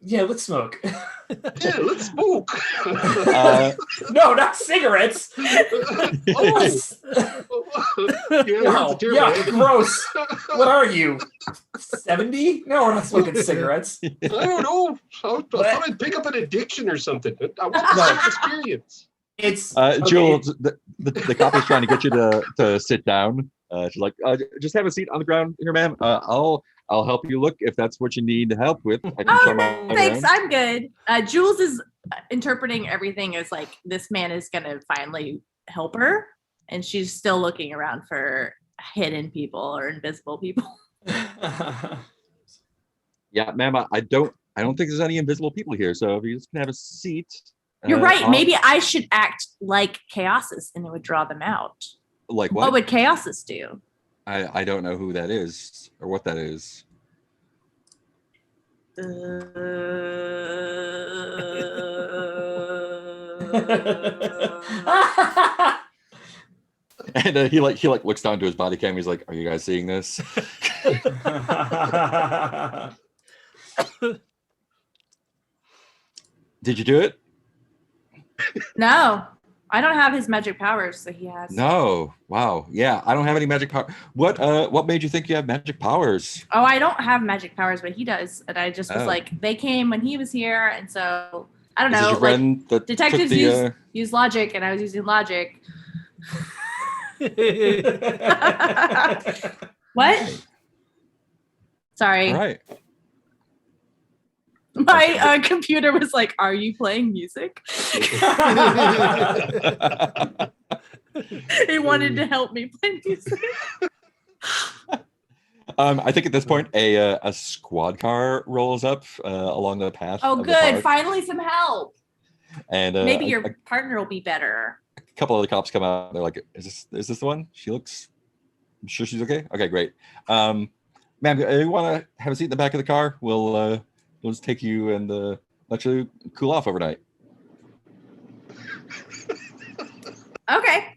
let's smoke. Yeah, let's smoke. No, not cigarettes. Oh, No, yeah, gross. What are you? 70? No, we're not smoking cigarettes. I don't know. I thought I'd pick up an addiction or something. I want the experience. It's Jules, the cop is trying to get you to sit down. She's like, just have a seat on the ground here, ma'am. I'll help you look if that's what you need help with. I can Oh, show my thanks. around. I'm good. Jules is interpreting everything as like this man is gonna finally help her, and she's still looking around for hidden people or invisible people. Yeah, ma'am. I don't think there's any invisible people here. So if you just can have a seat. You're right. I'll- Maybe I should act like Chaosis, and it would draw them out. Like What what? would Chaosis do? I don't know who that is or what that is. And he looks down to his body cam. He's like, "Are you guys seeing this?" Did you do it? No, I don't have his magic powers, so he has. No. Wow. Yeah, I don't have any magic power. What made you think you have magic powers? Oh, I don't have magic powers, but he does. And I just was Oh. like, they came when he was here, and so I don't Is this know. your Like friend that detectives took the, use logic, and I was using logic. What? Sorry, All right. my computer was like, "Are you playing music?" It wanted to help me play music. I think at this point a squad car rolls up along the path. Oh, of the good! park, Finally, some help. and Maybe a your partner will be better. couple of the cops come out. They're like, "Is this the one? She looks. I'm sure she's okay. Okay, great. Ma'am, you want to have a seat in the back of the car? We'll just take you and let you cool off overnight." Okay.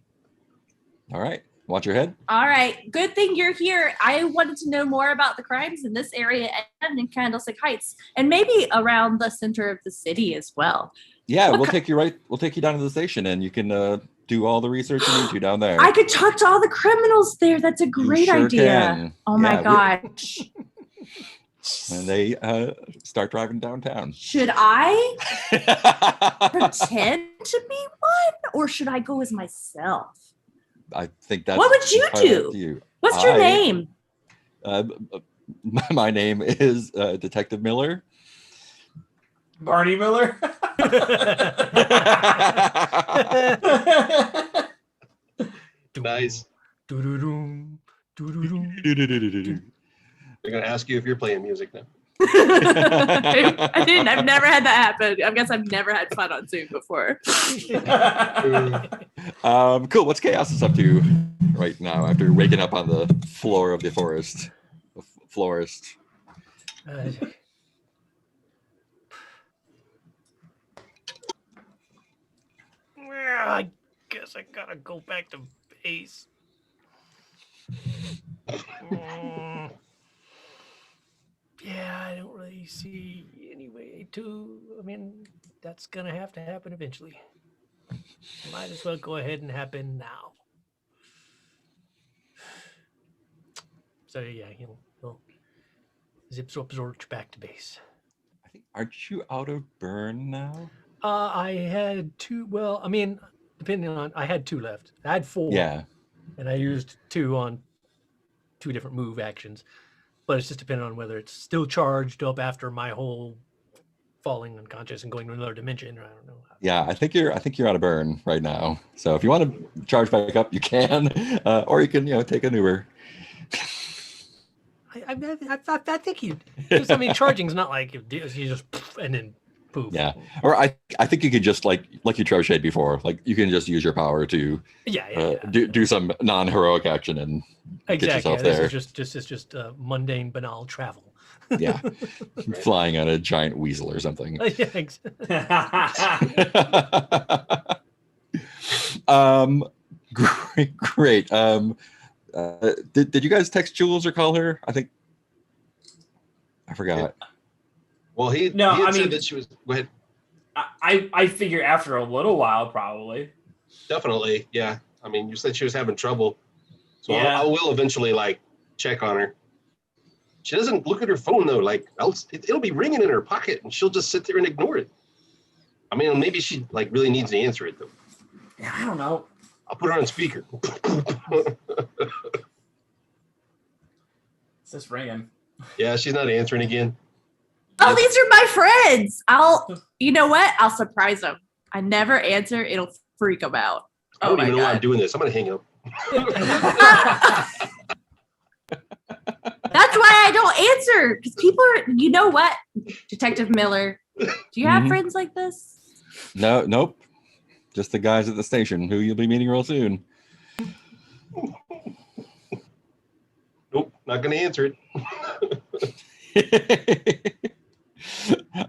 All right. Watch your head. All right. Good thing you're here. I wanted to know more about the crimes in this area and in Candlestick Heights, and maybe around the center of the city as well. Yeah, What we'll ki- take you right. We'll take you down to the station, and you can do all the research you need to down there. I could talk to all the criminals there. That's a You great sure idea. can. Oh my Yeah, gosh. And they start driving downtown. Should I pretend to be one, or should I go as myself? I think that's What would you entirely up do? to you. What's your I- name? My name is Detective Miller. Barney Miller. Nice. Doo-doo-doom, doo-doo-doom. They're gonna ask you if you're playing music now. I didn't. I've never had that happen. I guess I've never had fun on Zoom before. Cool. What's Chaos is up to right now after waking up on the floor of the forest? The florist. Uh, well, I guess I gotta go back to base. Mm. Yeah, I don't really see any way to. I mean, that's gonna have to happen eventually. Might as well go ahead and happen now. So yeah, he'll zip swap zorch back to base. I think, aren't you out of burn now? I had two. Well, I mean, depending on, I had two left. I had four. Yeah. And I used two on two different move actions, but it's just depending on whether it's still charged up after my whole falling unconscious and going to another dimension. Or I don't know. Yeah, I think you're out of burn right now. So if you want to charge back up, you can, or you can take an Uber. I think you. Just, I mean, charging's not like you just and then poof. Yeah, or I think you could just like you trebucheted before, like you can just use your power to Yeah. do some non-heroic action and get Exactly. yourself Yeah, there. this is just mundane, banal travel. Yeah, flying on a giant weasel or something. Yeah, ex- Great. Did you guys text Jules or call her? I think I forgot. Well, he No, he had I said mean- that she was. Go ahead. I figure after a little while, probably. Definitely, yeah. I mean, you said she was having trouble. So Yeah. I will eventually like check on her. She doesn't look at her phone though. Like it'll be ringing in her pocket, and she'll just sit there and ignore it. I mean, maybe she like really needs to answer it though. Yeah, I don't know. I'll put her on speaker. It's just ringing. Yeah, she's not answering again. Oh, these are my friends. You know what? I'll surprise them. I never answer. It'll freak them out. I Oh don't my even know why I'm God. doing this. I'm gonna hang up. That's why I don't answer. Because people are, you know what? Detective Miller, do you have Mhm. friends like this? No, nope. Just the guys at the station who you'll be meeting real soon. Nope, not gonna answer it.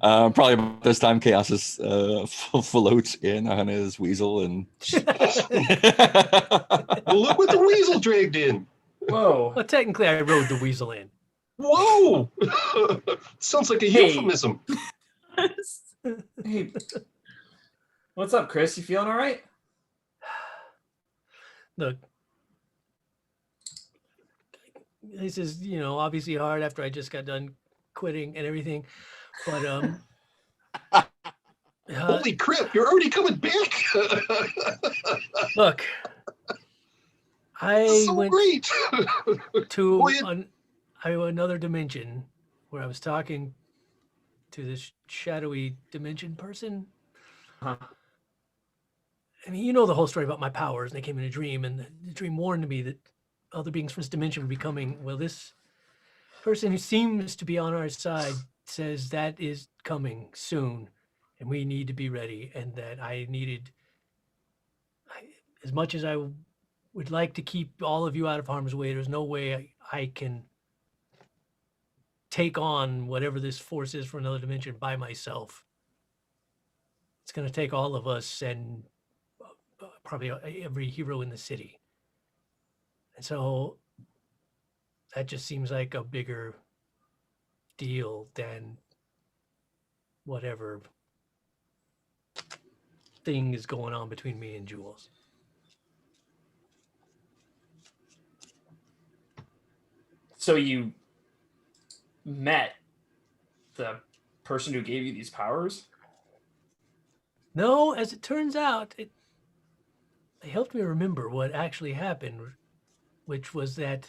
Probably about this time, Chaos floats in on his weasel and. Well, look what the weasel dragged in. Whoa. Well, technically, I rode the weasel in. Whoa! Sounds like a Hey. euphemism. Hey. What's up, Chris? You feeling all right? Look, this is, obviously hard after I just got done quitting and everything. But Holy crap! You're already coming back. look, I So went great. to Boy, another dimension where I was talking to this shadowy dimension person. Huh. I mean, you know the whole story about my powers, and they came in a dream, and the dream warned me that other beings from this dimension would be coming. Well, this person who seems to be on our side says that is coming soon, and we need to be ready, and that as much as I would like to keep all of you out of harm's way, there's no way I can take on whatever this force is for another dimension by myself. It's going to take all of us and probably every hero in the city. And so that just seems like a bigger deal than whatever thing is going on between me and Jules. So you met the person who gave you these powers? No, as it turns out, it helped me remember what actually happened, which was that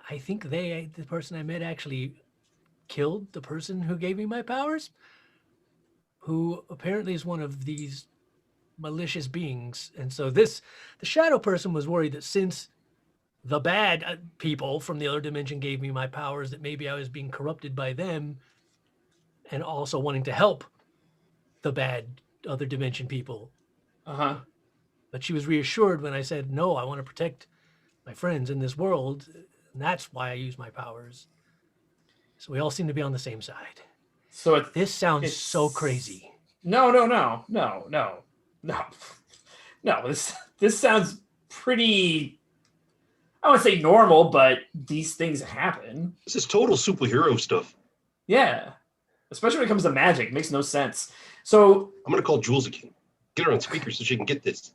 I think the person I met actually killed the person who gave me my powers, who apparently is one of these malicious beings. And so the shadow person was worried that since the bad people from the other dimension gave me my powers, that maybe I was being corrupted by them and also wanting to help the bad other dimension people. Uh-huh. But she was reassured when I said, no, I want to protect my friends in this world. And that's why I use my powers. So we all seem to be on the same side. So This sounds it's so crazy. No. This sounds pretty, I wouldn't say normal, but these things happen. This is total superhero stuff. Yeah. Especially when it comes to magic. It makes no sense. So I'm gonna call Jules again. Get her on speaker so she can get this.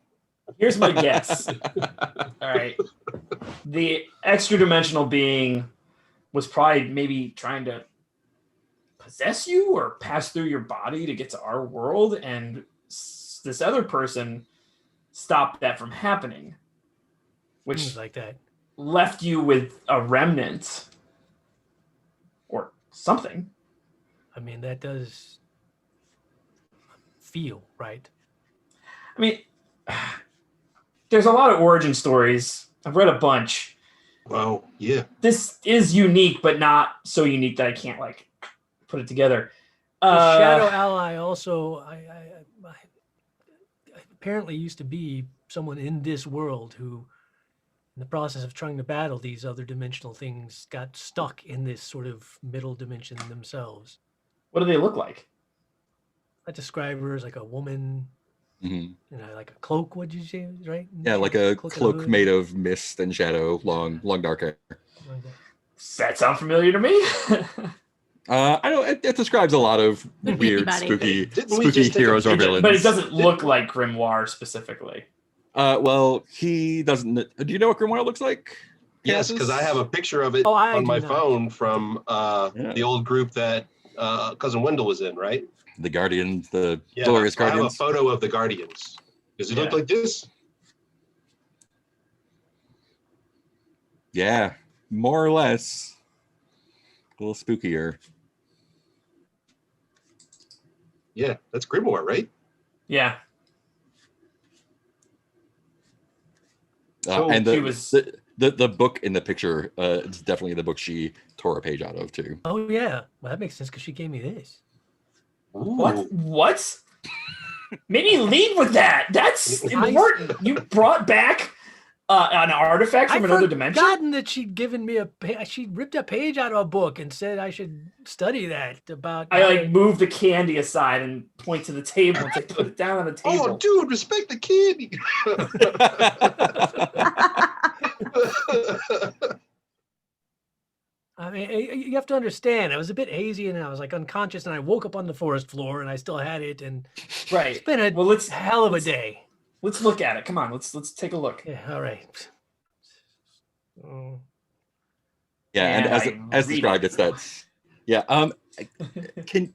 here's my guess. All right. The extra dimensional being was probably maybe trying to possess you or pass through your body to get to our world. And this other person stopped that from happening, which Things like that. left you with a remnant or something. I mean, that does feel right. I mean, there's a lot of origin stories. I've read a bunch. Wow. Yeah. This is unique, but not so unique that I can't like put it together. The shadow ally also, I apparently used to be someone in this world who, in the process of trying to battle these other dimensional things, got stuck in this sort of middle dimension themselves. What do they look like? I describe her as like a woman, Mhm. like a cloak. What'd you say? Right? Yeah, like a and cloak hood, made of mist and shadow, long dark hair. like that. Does that sound familiar to me? I don't. It describes a lot of Could be weird, anybody. spooky Didn't we just take a heroes or picture- villains. But it doesn't look like Grimoire specifically. Well, he doesn't. Do you know what Grimoire looks like? Yes, because I have a picture of it Oh, I on do my not. phone from Yeah. the old group that cousin Wendell was in, right? The Guardians, the Yeah, glorious so I have a Guardians. photo of the Guardians. Does it look Yeah. like this? Yeah, more or less. A little spookier. Yeah, that's Grimoire, right? Yeah. So And she was- the book in the picture, it's definitely the book she tore a page out of too. Oh yeah, well that makes sense because she gave me this. What? What? Maybe lead with that. That's I- important. You brought back an artifact from another dimension. Forgotten that she'd given me she ripped a page out of a book and said I should study that about. I like move the candy aside and point to the table and say, "Put it down on the table." Oh, dude, respect the candy. I mean, you have to understand. I was a bit hazy and I was like unconscious, and I woke up on the forest floor and I still had it, and Right. it's been a Well, let's hell of a let's- day. Let's look at it. Come on. Let's take a look. Yeah, all right. Oh. Yeah, and And as I read described, it. it's that. Yeah. Can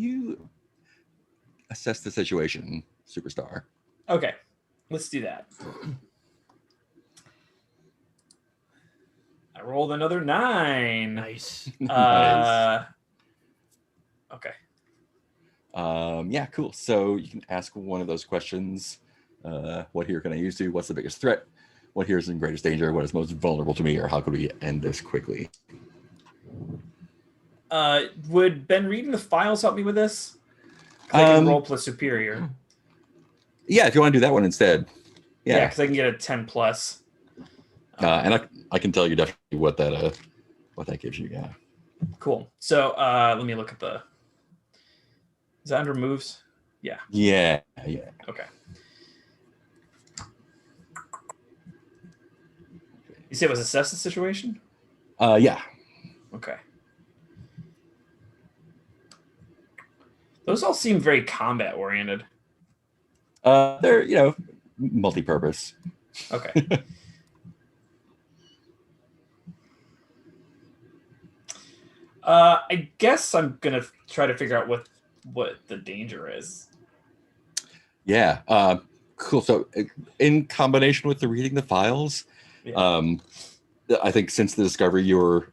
you assess the situation, Superstar? Okay. Let's do that. I rolled another 9. Nice. Okay. Yeah, cool. So you can ask one of those questions. What hero can I use to? What's the biggest threat? What hero is in greatest danger? What is most vulnerable to me? Or how could we end this quickly? Would Ben reading the files help me with this? 'Cause I can roll plus superior. Yeah, if you want to do that one instead. Yeah, Yeah. because I can get a 10 plus. And I can tell you definitely what that gives you. Yeah. Cool. So let me look at the. Is that under moves? Yeah. Yeah. Okay. You say it was assess the situation? Yeah. Okay. Those all seem very combat oriented. They're multi-purpose. Okay. I guess I'm gonna try to figure out what the danger is. Yeah. Cool. So in combination with the reading the files, Yeah. I think since the discovery you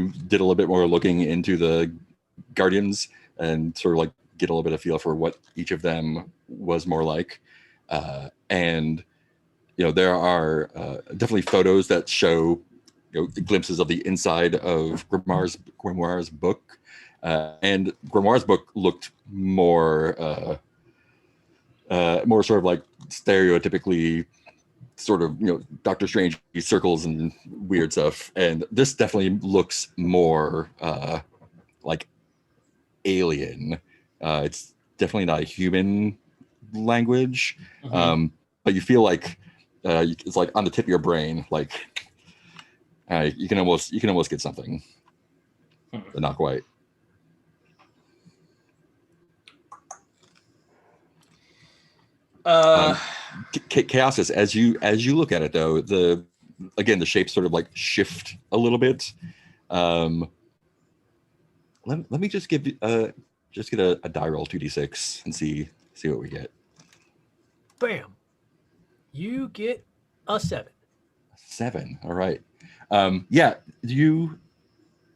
did a little bit more looking into the Guardians and sort of like get a little bit of feel for what each of them was more like. And there are definitely photos that show glimpses of the inside of Grimoire's book. And Grimoire's book looked more sort of like stereotypically sort of Doctor Strange circles and weird stuff, and this definitely looks more like alien. It's definitely not a human language, Mhm. but you feel like it's like on the tip of your brain, like you can almost get something, but not quite. Chaos, as you look at it though, the shapes sort of like shift a little bit. Let me just give you get a die roll 2d6 and see what we get. Bam. You get a 7. 7. All right. Yeah,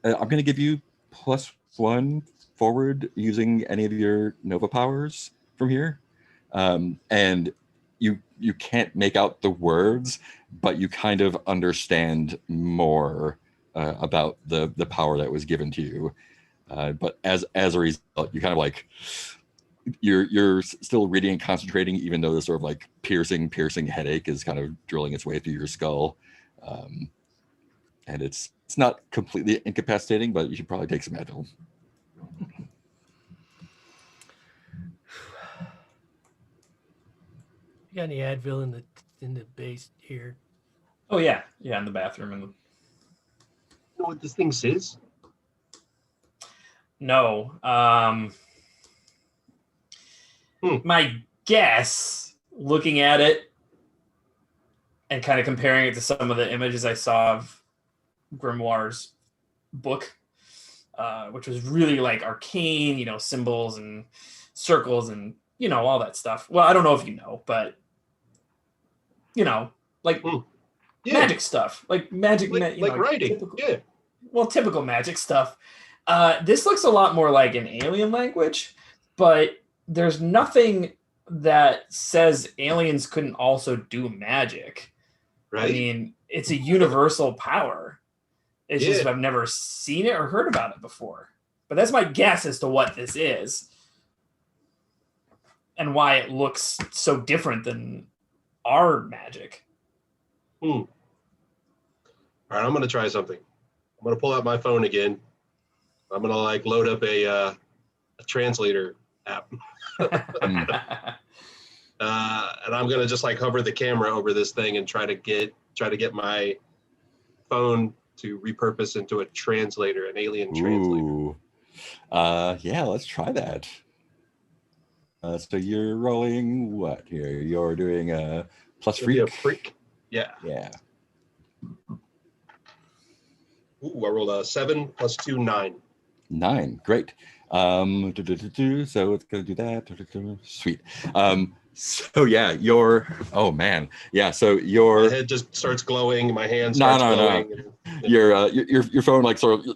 I'm going to give you +1 forward using any of your Nova powers from here. And you can't make out the words, but you kind of understand more about the power that was given to you. But as a result, you kind of like you're still reading and concentrating, even though this sort of like piercing headache is kind of drilling its way through your skull. And it's not completely incapacitating, but you should probably take some Advil. You got any Advil in the base here? Oh yeah, in the bathroom and You know what this thing says? no. My guess, looking at it and kind of comparing it to some of the images I saw of Grimoire's book, which was really like arcane, symbols and circles and, all that stuff. Well, I don't know if you know, but, like Yeah, magic stuff, like magic, like writing. Typical, Yeah. well, typical magic stuff. This looks a lot more like an alien language, but there's nothing that says aliens couldn't also do magic. Right. I mean, it's a universal power. It's just Yeah. I've never seen it or heard about it before. But that's my guess as to what this is and why it looks so different than our magic. All right, I'm gonna try something. I'm gonna pull out my phone again. I'm gonna load up a translator app, and I'm gonna just hover the camera over this thing and try to get my phone to repurpose into a translator, an alien translator. Ooh. Yeah, let's try that. So you're rolling what here? You're doing a plus It'll be a freak. freak. Yeah. Yeah. Ooh, I rolled a 7 + 2, 9. 9. Great. So it's gonna do that. Sweet. So yeah, oh man. Yeah, so My your head just starts glowing. My hand No, starts no, no. glowing. your phone sort of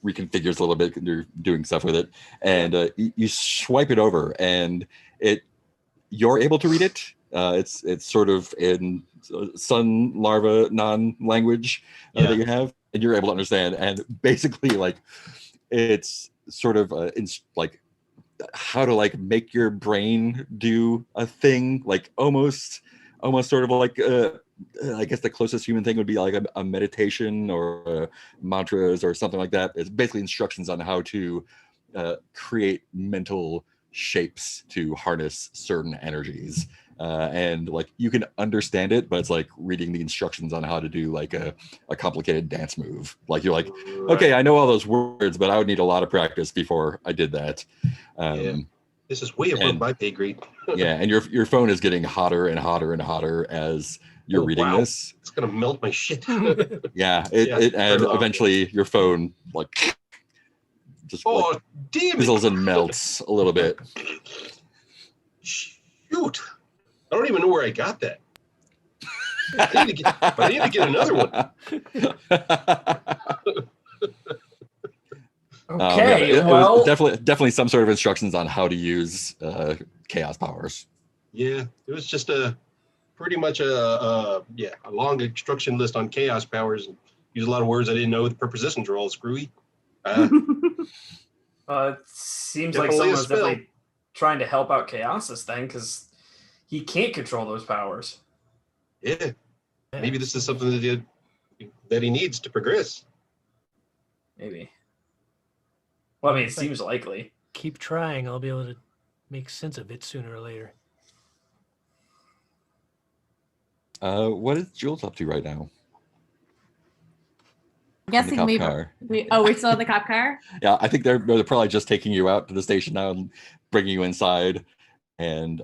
reconfigures a little bit. You're doing stuff with it, and you swipe it over, and you're able to read it. It's sort of in sun larva non-language that you have, and you're able to understand. And basically, it's sort of how to make your brain do a thing, almost sort of I guess the closest human thing would be a meditation or mantras or something like that. It's basically instructions on how to create mental shapes to harness certain energies. And you can understand it, but it's like reading the instructions on how to do a complicated dance move. You're like, okay, I know all those words, but I would need a lot of practice before I did that. This is way above my pay grade. Yeah, and your phone is getting hotter and hotter and hotter as you're reading wow. this. It's gonna melt my shit. Yeah, and eventually your phone just Oh, damn it! fizzles and melts a little bit. Shoot. I don't even know where I got that. I need to get another one. Okay, it well, was definitely some sort of instructions on how to use chaos powers. Yeah, it was just pretty much a long instruction list on chaos powers. And use a lot of words I didn't know. The prepositions are all screwy. it seems like Definitely a someone's spell. definitely trying to help out Chaos's thing because he can't control those powers. Yeah, maybe this is something that he needs to progress. Maybe. Well, I mean, it seems likely. Keep trying. I'll be able to make sense of it sooner or later. What is Jules up to right now? I'm guessing cop we're car. we're still in the cop car. Yeah, I think they're probably just taking you out to the station now and bringing you inside. And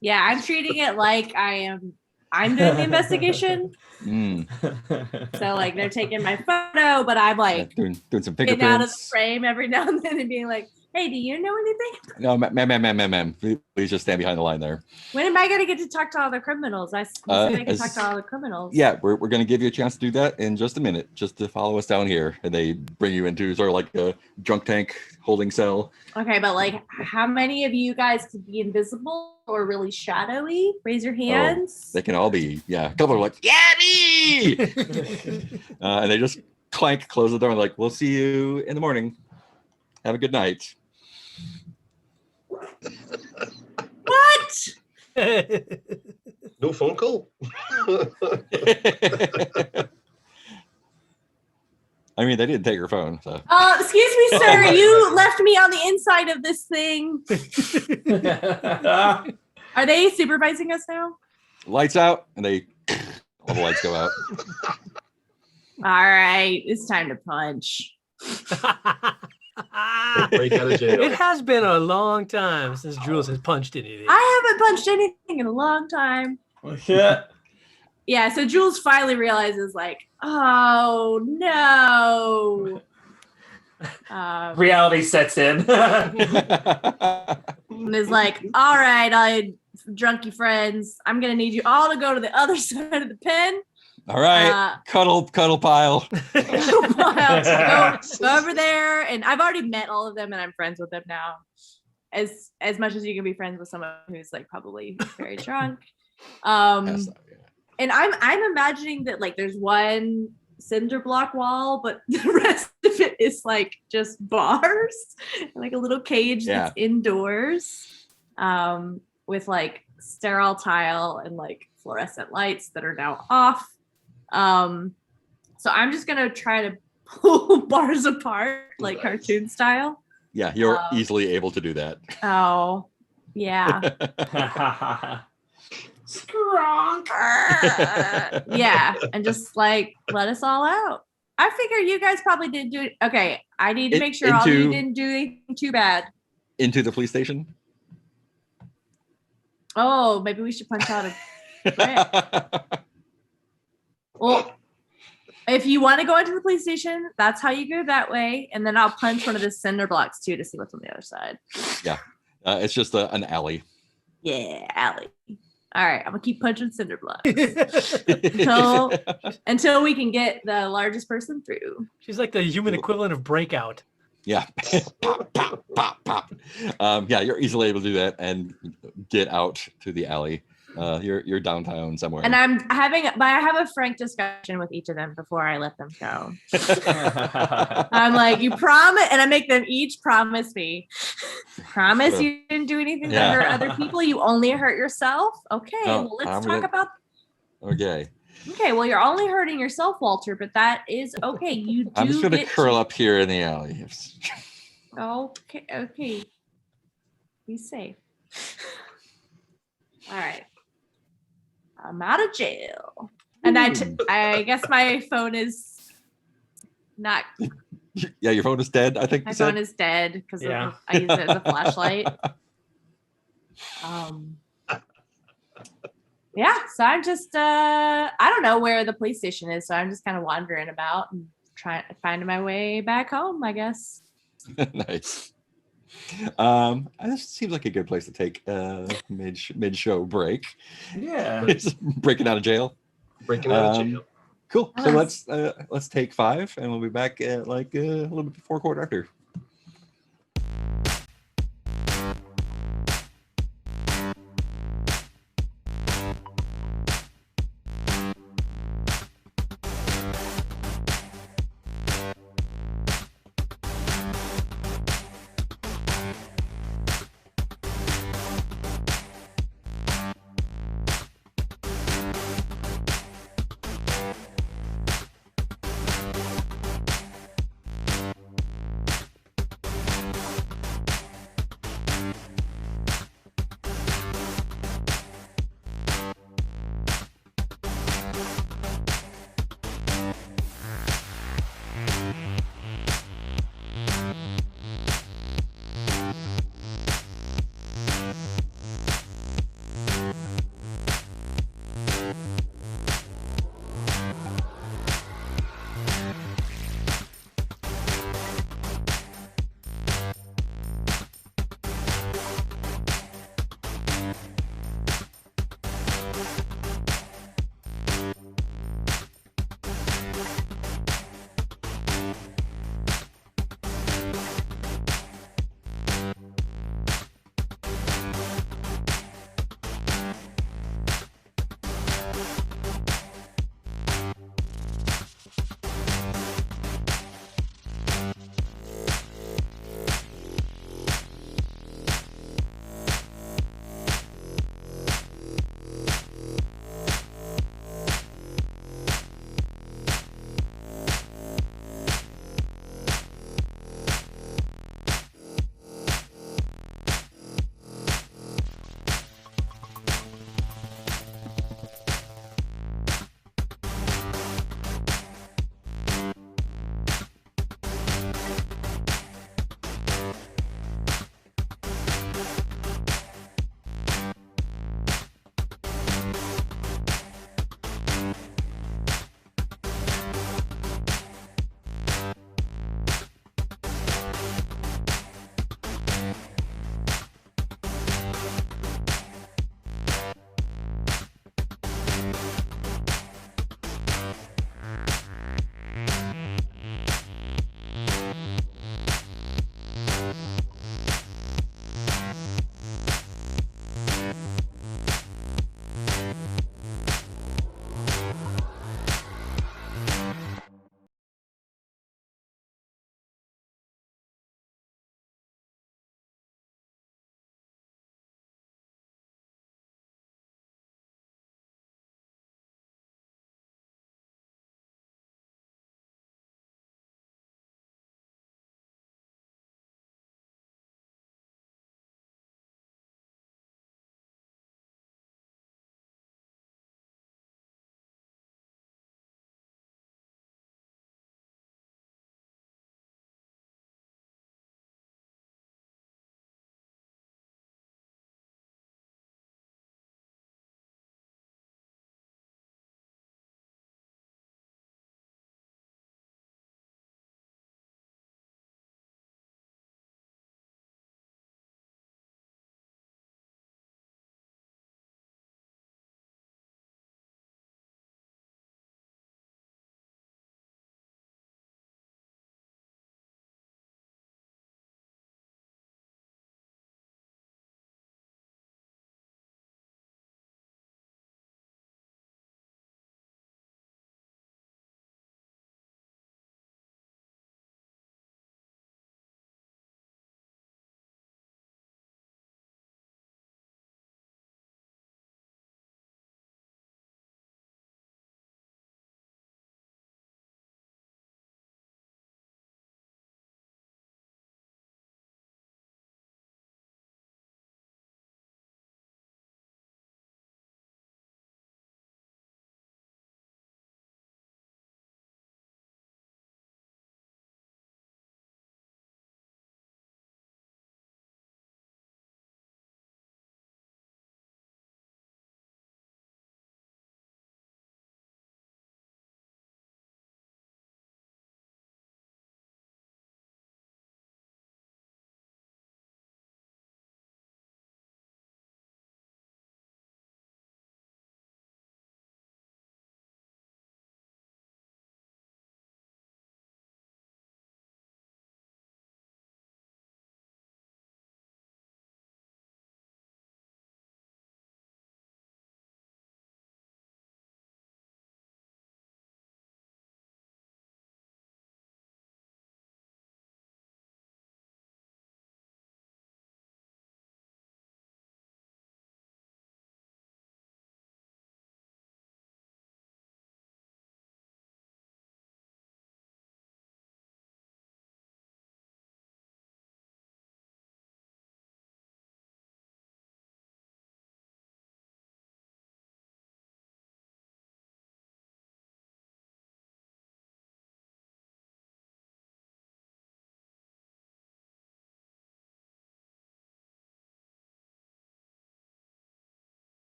Yeah, I'm treating it like I'm doing the investigation. So they're taking my photo, but I'm doing some getting out of the fingerprints. frame every now and then and being like, hey, do you know anything? No, ma'am. Please just stand behind the line there. When am I going to get to talk to all the criminals? I said I can talk as- to all the criminals. Yeah, we're going to give you a chance to do that in just a minute, just to follow us down here. And they bring you into sort of a drunk tank holding cell. Okay, but how many of you guys could be invisible or really shadowy? Raise your hands. They can all be, yeah. A couple are like, yeah, me! And they just close the door and we'll see you in the morning. Have a good night. What? No phone call? I mean, they didn't take your phone, so. Excuse me, sir. You left me on the inside of this thing. Are they supervising us now? Lights out, and all the lights go out. All right, it's time to punch. Break out of jail. It has been a long time since Jules has punched anything. I haven't punched anything in a long time. Yeah. Yeah, so Jules finally realizes, like, oh no. Reality sets in. And is like, all right, drunky friends, I'm gonna need you all to go to the other side of the pen. All right, cuddle pile. go over there, and I've already met all of them, and I'm friends with them now. As much as you can be friends with someone who's like probably very drunk. Yes, yeah. And I'm imagining that like there's one cinder block wall, but the rest of it is like just bars, like a little cage that's indoors, with like sterile tile and like fluorescent lights that are now off. So I'm just gonna try to pull bars apart like cartoon style. Yeah, you're easily able to do that. Oh, yeah. Yeah, and just like let us all out. I figure you guys probably didn't do it. Okay, I need to make sure all of you didn't do anything too bad. Into the police station? Oh, maybe we should punch out a Well, if you want to go into the police station, that's how you go that way. And then I'll punch one of the cinder blocks too to see what's on the other side. Yeah, it's just an alley. Yeah, alley. All right, I'm gonna keep punching cinder blocks until we can get the largest person through. She's like the human equivalent of Breakout. Yeah. Pop, pop, pop, pop. Yeah, you're easily able to do that and get out to the alley. You're downtown somewhere. And I have a frank discussion with each of them before I let them go. I'm like, you promise, and I make them each promise me. Promise you didn't do anything to hurt other people. You only hurt yourself. Okay, well, let's talk about. Okay. Okay, well, you're only hurting yourself, Walter, but that is okay. You do. I'm just gonna curl up here in the alley. Okay. Be safe. All right. I'm out of jail. And I guess my phone is not. Yeah, your phone is dead, I think. My phone is dead because I use it as a flashlight. Yeah, so I'm just I don't know where the police station is, so I'm just kind of wandering about and trying to find my way back home, I guess. Nice. This seems like a good place to take a mid-show break. Yeah. It's breaking out of jail. Breaking out of jail. Cool. So let's take 5, and we'll be back at like a little bit before quarter after.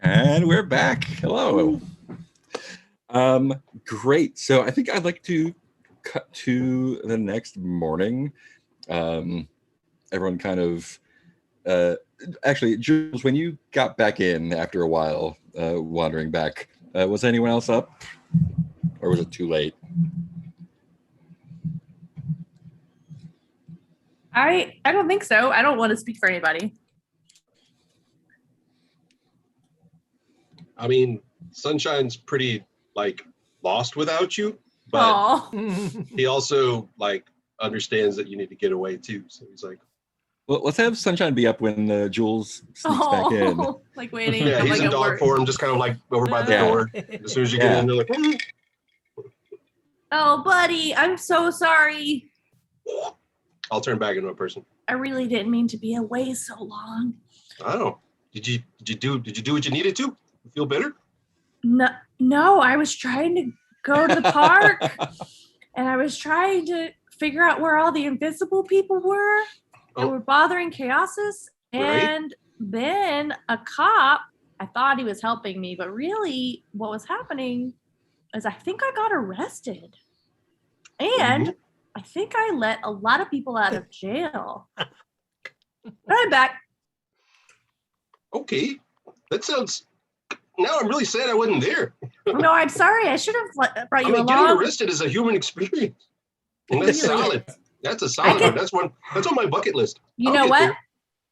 And we're back. Hello. Great. So I think I'd like to cut to the next morning. Everyone kind of actually, Jules, when you got back in after a while, wandering back, was anyone else up? Or was it too late? I don't think so. I don't want to speak for anybody. I mean, Sunshine's pretty like lost without you, but Oh, he also like understands that you need to get away too. So he's like, Well, let's have Sunshine be up when Jules sneaks back in. Like waiting. yeah, I'm he's like in at dog work. form, just kind of like over by the Yeah. door. As soon as you get in, they're like, Oh, buddy, I'm so sorry. I'll turn back into a person. I really didn't mean to be away so long. I don't know. Did you do what you needed to? You feel better? No, I was trying to go to the park and I was trying to figure out where all the invisible people were that Oh. were bothering Chaosis. Right. And then a cop, I thought he was helping me, but really what was happening is I think I got arrested. And I think I let a lot of people out of jail. But I'm back. Okay, that sounds. Now I'm really sad I wasn't there. No, I'm sorry. I should have brought I you mean, getting along. arrested is a human experience. And that's Really? solid. That's a solid can- one. That's on my bucket list. You I'll know get what? there.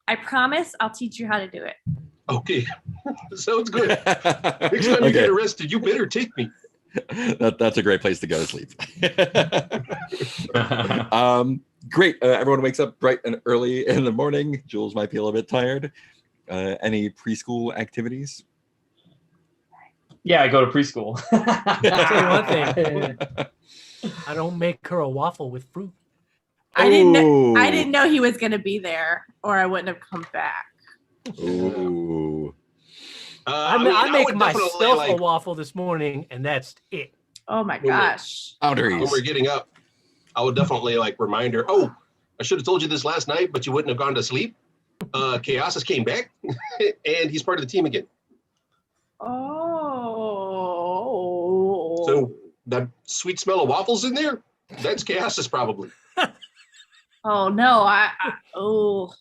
I promise I'll teach you how to do it. Okay, sounds good. Next time you Okay. get arrested, you better take me. That's a great place to go to sleep. Great. Everyone wakes up bright and early in the morning. Jules might be a little bit tired. Any preschool activities? Yeah, I go to preschool. I'll tell you one thing. I don't make her a waffle with fruit. I didn't know. Ooh. I didn't know he was going to be there, or I wouldn't have come back. Ooh. I I make would definitely, myself a waffle this morning, and that's it. Oh my When we- gosh! when Boundaries. we're getting up, I would definitely like remind her. Oh, I should have told you this last night, but you wouldn't have gone to sleep. Chaosis came back, and he's part of the team again. Oh. So that sweet smell of waffles in there, that's Chaosis probably. Oh no! Oh.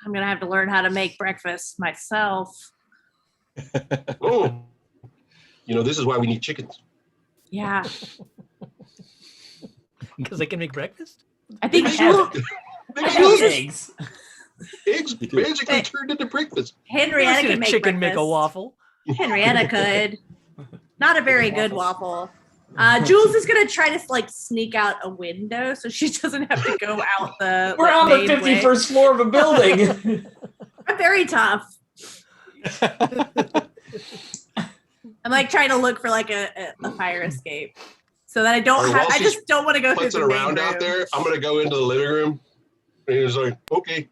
I'm gonna have to learn how to make breakfast myself. Oh, you know, this is why we need chickens. Yeah, Because I can make breakfast? I think They Jules, They Jules use is- Eggs. eggs You do. magically turned into breakfast. Henrietta I've seen can a make chicken breakfast. make a waffle. Henrietta could. Not a very good Waffles. waffle. Jules is gonna try to like sneak out a window so she doesn't have to go out the. We're like, on the main way. 51st floor of a building. I'm very tough. I'm like trying to look for like a fire escape so that I don't Or have. while I she's just don't want to go through Puts it the main around out room. there. I'm gonna go into the living room, and he's like, "Okay,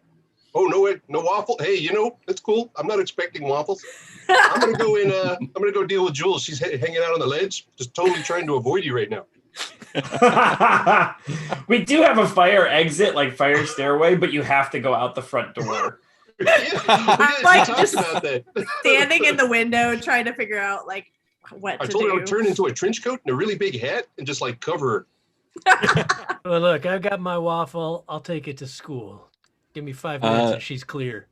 oh no, wait, no waffle. Hey, you know that's cool. I'm not expecting waffles. I'm gonna go in. I'm gonna go deal with Jules. She's hanging out on the ledge, just totally trying to avoid you right now. We do have a fire exit, like fire stairway, but you have to go out the front door. Yeah, we like, talked just- about that. Standing in the window trying to figure out like what I to told her I do. would turn into a trench coat and a really big hat and just like cover her. Well, look, I've got my waffle. I'll take it to school. Give me 5 minutes and she's clear.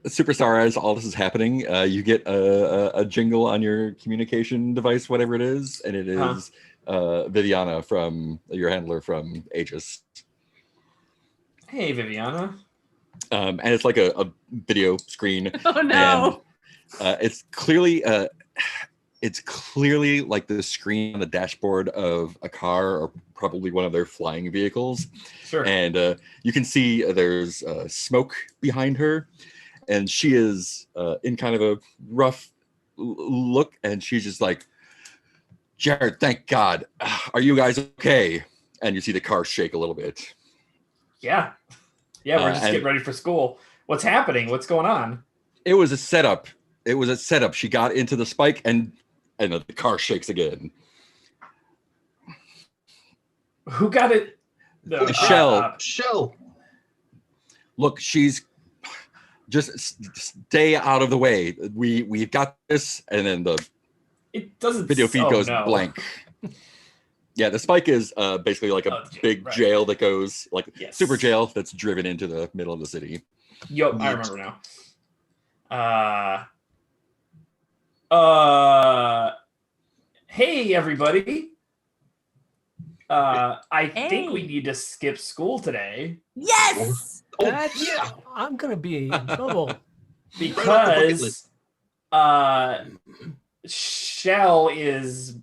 Superstar, as all this is happening, you get a jingle on your communication device, whatever it is, and it is Viviana from your handler from Aegis. Hey, Viviana. And it's like a video screen. Oh no! And it's clearly like the screen on the dashboard of a car or probably one of their flying vehicles. Sure. And you can see there's smoke behind her, and she is in kind of a rough look, and she's just like, "Jared, thank God. Are you guys okay?" And you see the car shake a little bit. Yeah. Yeah, we're just and- getting ready for school. What's happening? What's going on? It was a setup. She got into the spike, and the car shakes again. Who got it? Shell. Shell. Look, she's just stay out of the way. We've got this, and then the It doesn't. video feed oh, goes no. blank. Yeah, the spike is basically like a Oh, big right. jail that goes like Yes. super jail that's driven into the middle of the city. Yup, I Neat. remember now. Hey everybody. I think we Hey. need to skip school today Yes. Oh, That's, yeah. I'm gonna be in trouble. Right off the bucket because list. Shell is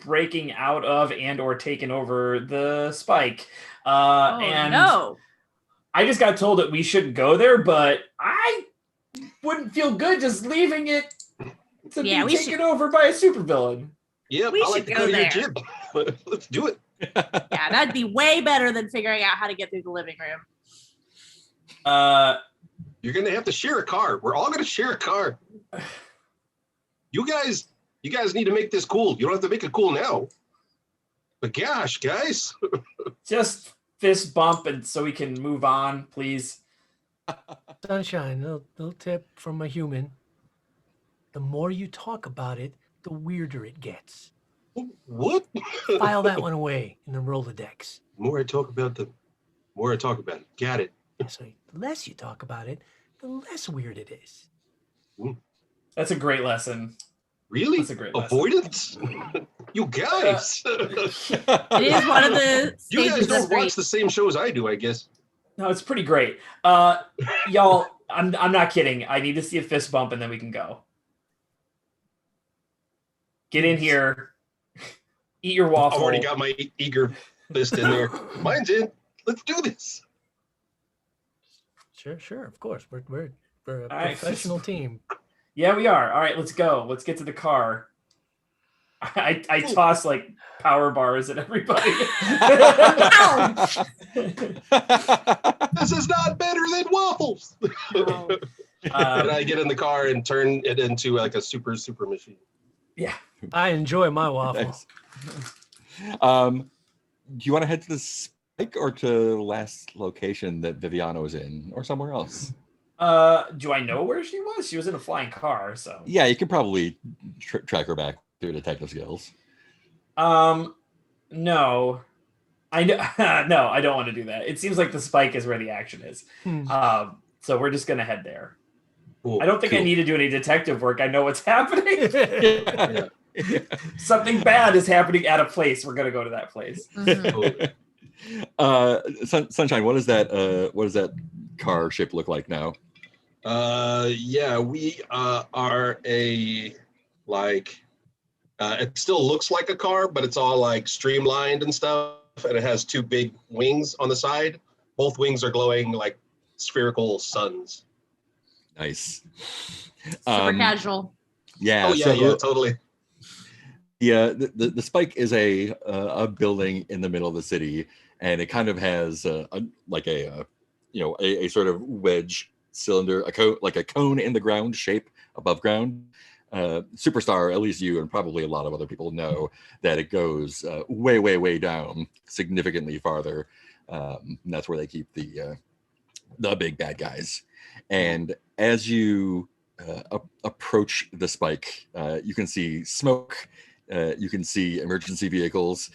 breaking out of and or taking over the spike. Oh And no. I just got told that we shouldn't go there, but I wouldn't feel good just leaving it to Yeah, be we taken over by a supervillain. Yep, We I like should the go cut of your there. jib. Let's do it. Yeah, that'd be way better than figuring out how to get through the living room. You're gonna have to share a car. We're all gonna share a car. You guys need to make this cool. You don't have to make it cool now. But gosh, guys. Just fist bump and so we can move on, please. Sunshine, little tip from a human. The more you talk about it, the weirder it gets. What? File that one away in the Rolodex. The more I talk about it. Got it. And so the less you talk about it, the less weird it is. That's a great lesson. Really? That's a great lesson. Avoidance? You guys. It is one of the You guys stages don't of great. watch the same shows I do, I guess. No, it's pretty great. Y'all, I'm not kidding. I need to see a fist bump and then we can go. Get in here. Eat your I've waffle. already got my eager fist in there. Mine's in. Let's do this. Sure, of course. We're a All right. professional team. Yeah, we are. All right, let's go. Let's get to the car. I toss like power bars at everybody. This is not better than waffles. Oh. And I get in the car and turn it into like a super machine. Yeah. I enjoy my waffle. Nice. Do you want to head to the spike or to the last location that Viviana was in, or somewhere else? Do I know where she was? She was in a flying car, so. Yeah, you could probably track her back through detective skills. No. I know. No, I don't want to do that. It seems like the spike is where the action is. Hmm. So we're just gonna head there. Cool. I don't think I Cool. need to do any detective work. I know what's happening. Yeah. Something bad is happening at a place. We're gonna go to that place. Mhm. Sunshine, what does that car shape look like now? Yeah, we are a like. It still looks like a car, but it's all like streamlined and stuff, and it has two big wings on the side. Both wings are glowing like spherical suns. Nice. Super casual. Yeah. Oh yeah, so yeah, totally. Yeah, the spike is a building in the middle of the city, and it kind of has a sort of wedge cylinder, like a cone in the ground shape above ground. Superstar, at least you and probably a lot of other people know that it goes way down, significantly farther. And that's where they keep the big bad guys. And as you approach the spike, you can see smoke. You can see emergency vehicles.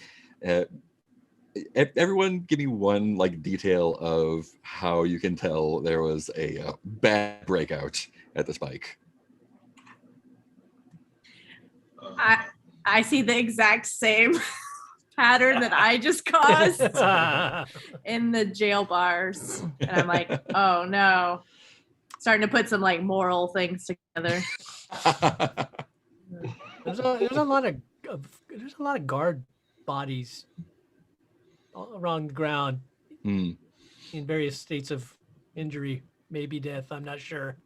Everyone, give me one like detail of how you can tell there was a bad breakout at the spike. I see the exact same pattern that I just caused in the jail bars. And I'm like, oh no. Starting to put some like moral things together. There's a lot of guard bodies all around the ground Mm. in various states of injury, maybe death. I'm not sure.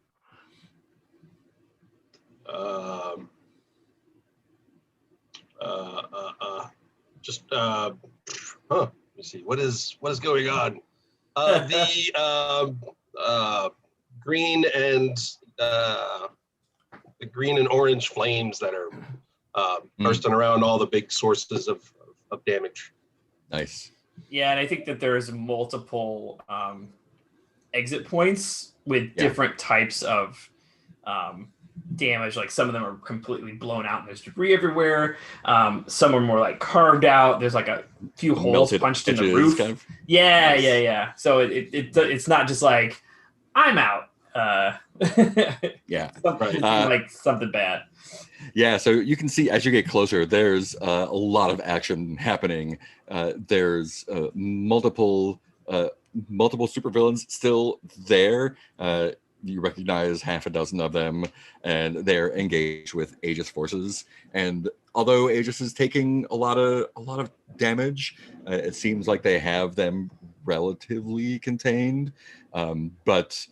Let me see. What is going on? Green and the green and orange flames that are bursting around all the big sources of damage. Nice. Yeah, and I think that there's multiple exit points with Yeah. different types of damage. Like some of them are completely blown out and there's debris everywhere. Some are more like carved out. There's like a few holes Melted punched in the edges, roof. kind of. Yeah, Nice. yeah. So it's not just like I'm out. Yeah. Something, like something bad. Yeah, so you can see as you get closer, there's a lot of action happening. There's multiple supervillains still there. You recognize half a dozen of them, and they're engaged with Aegis forces. And although Aegis is taking a lot of damage, it seems like they have them relatively contained. But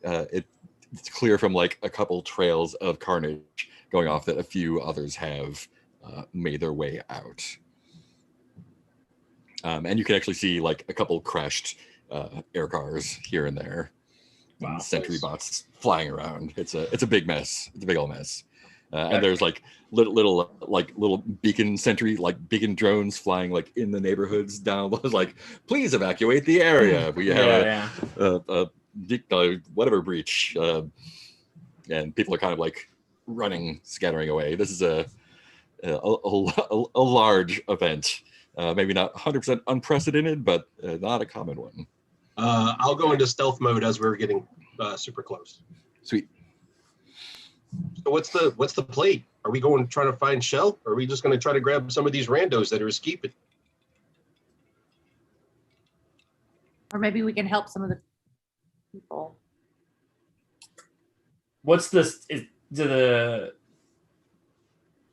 it's clear from like a couple trails of carnage going off that a few others have made their way out. And you can actually see like a couple crashed air cars here and there. Wow. And sentry bots flying around. It's a big mess. It's a big old mess. And there's like little beacon drones flying like in the neighborhoods down. Like, please evacuate the area. We have a whatever breach, and people are kind of like running, scattering away. This is a large event. Maybe not 100% unprecedented, but not a common one. I'll go into stealth mode as we're getting super close. Sweet. So what's the play? Are we going to try to find Shell? Or are we just going to try to grab some of these randos that are escaping? Or maybe we can help some of the people. What's this? Do the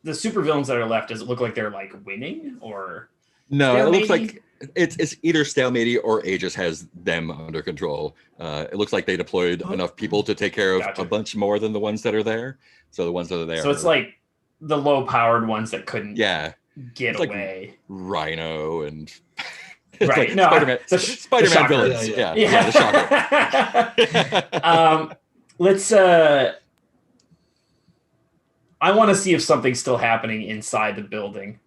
supervillains that are left, does it look like they're like winning or No, it looks Stalemate-y? like it's either stalemate or Aegis has them under control. It looks like they deployed enough people to take care of Gotcha. a bunch more than the ones that are there. So the ones that are there, So it's like the low powered ones that couldn't yeah, get it's like- away. Rhino and Right, like no, Spider-Man, the Spider-Man shocker. villains. Yeah, Yeah, the shocker. Let's I want to see if something's still happening inside the building.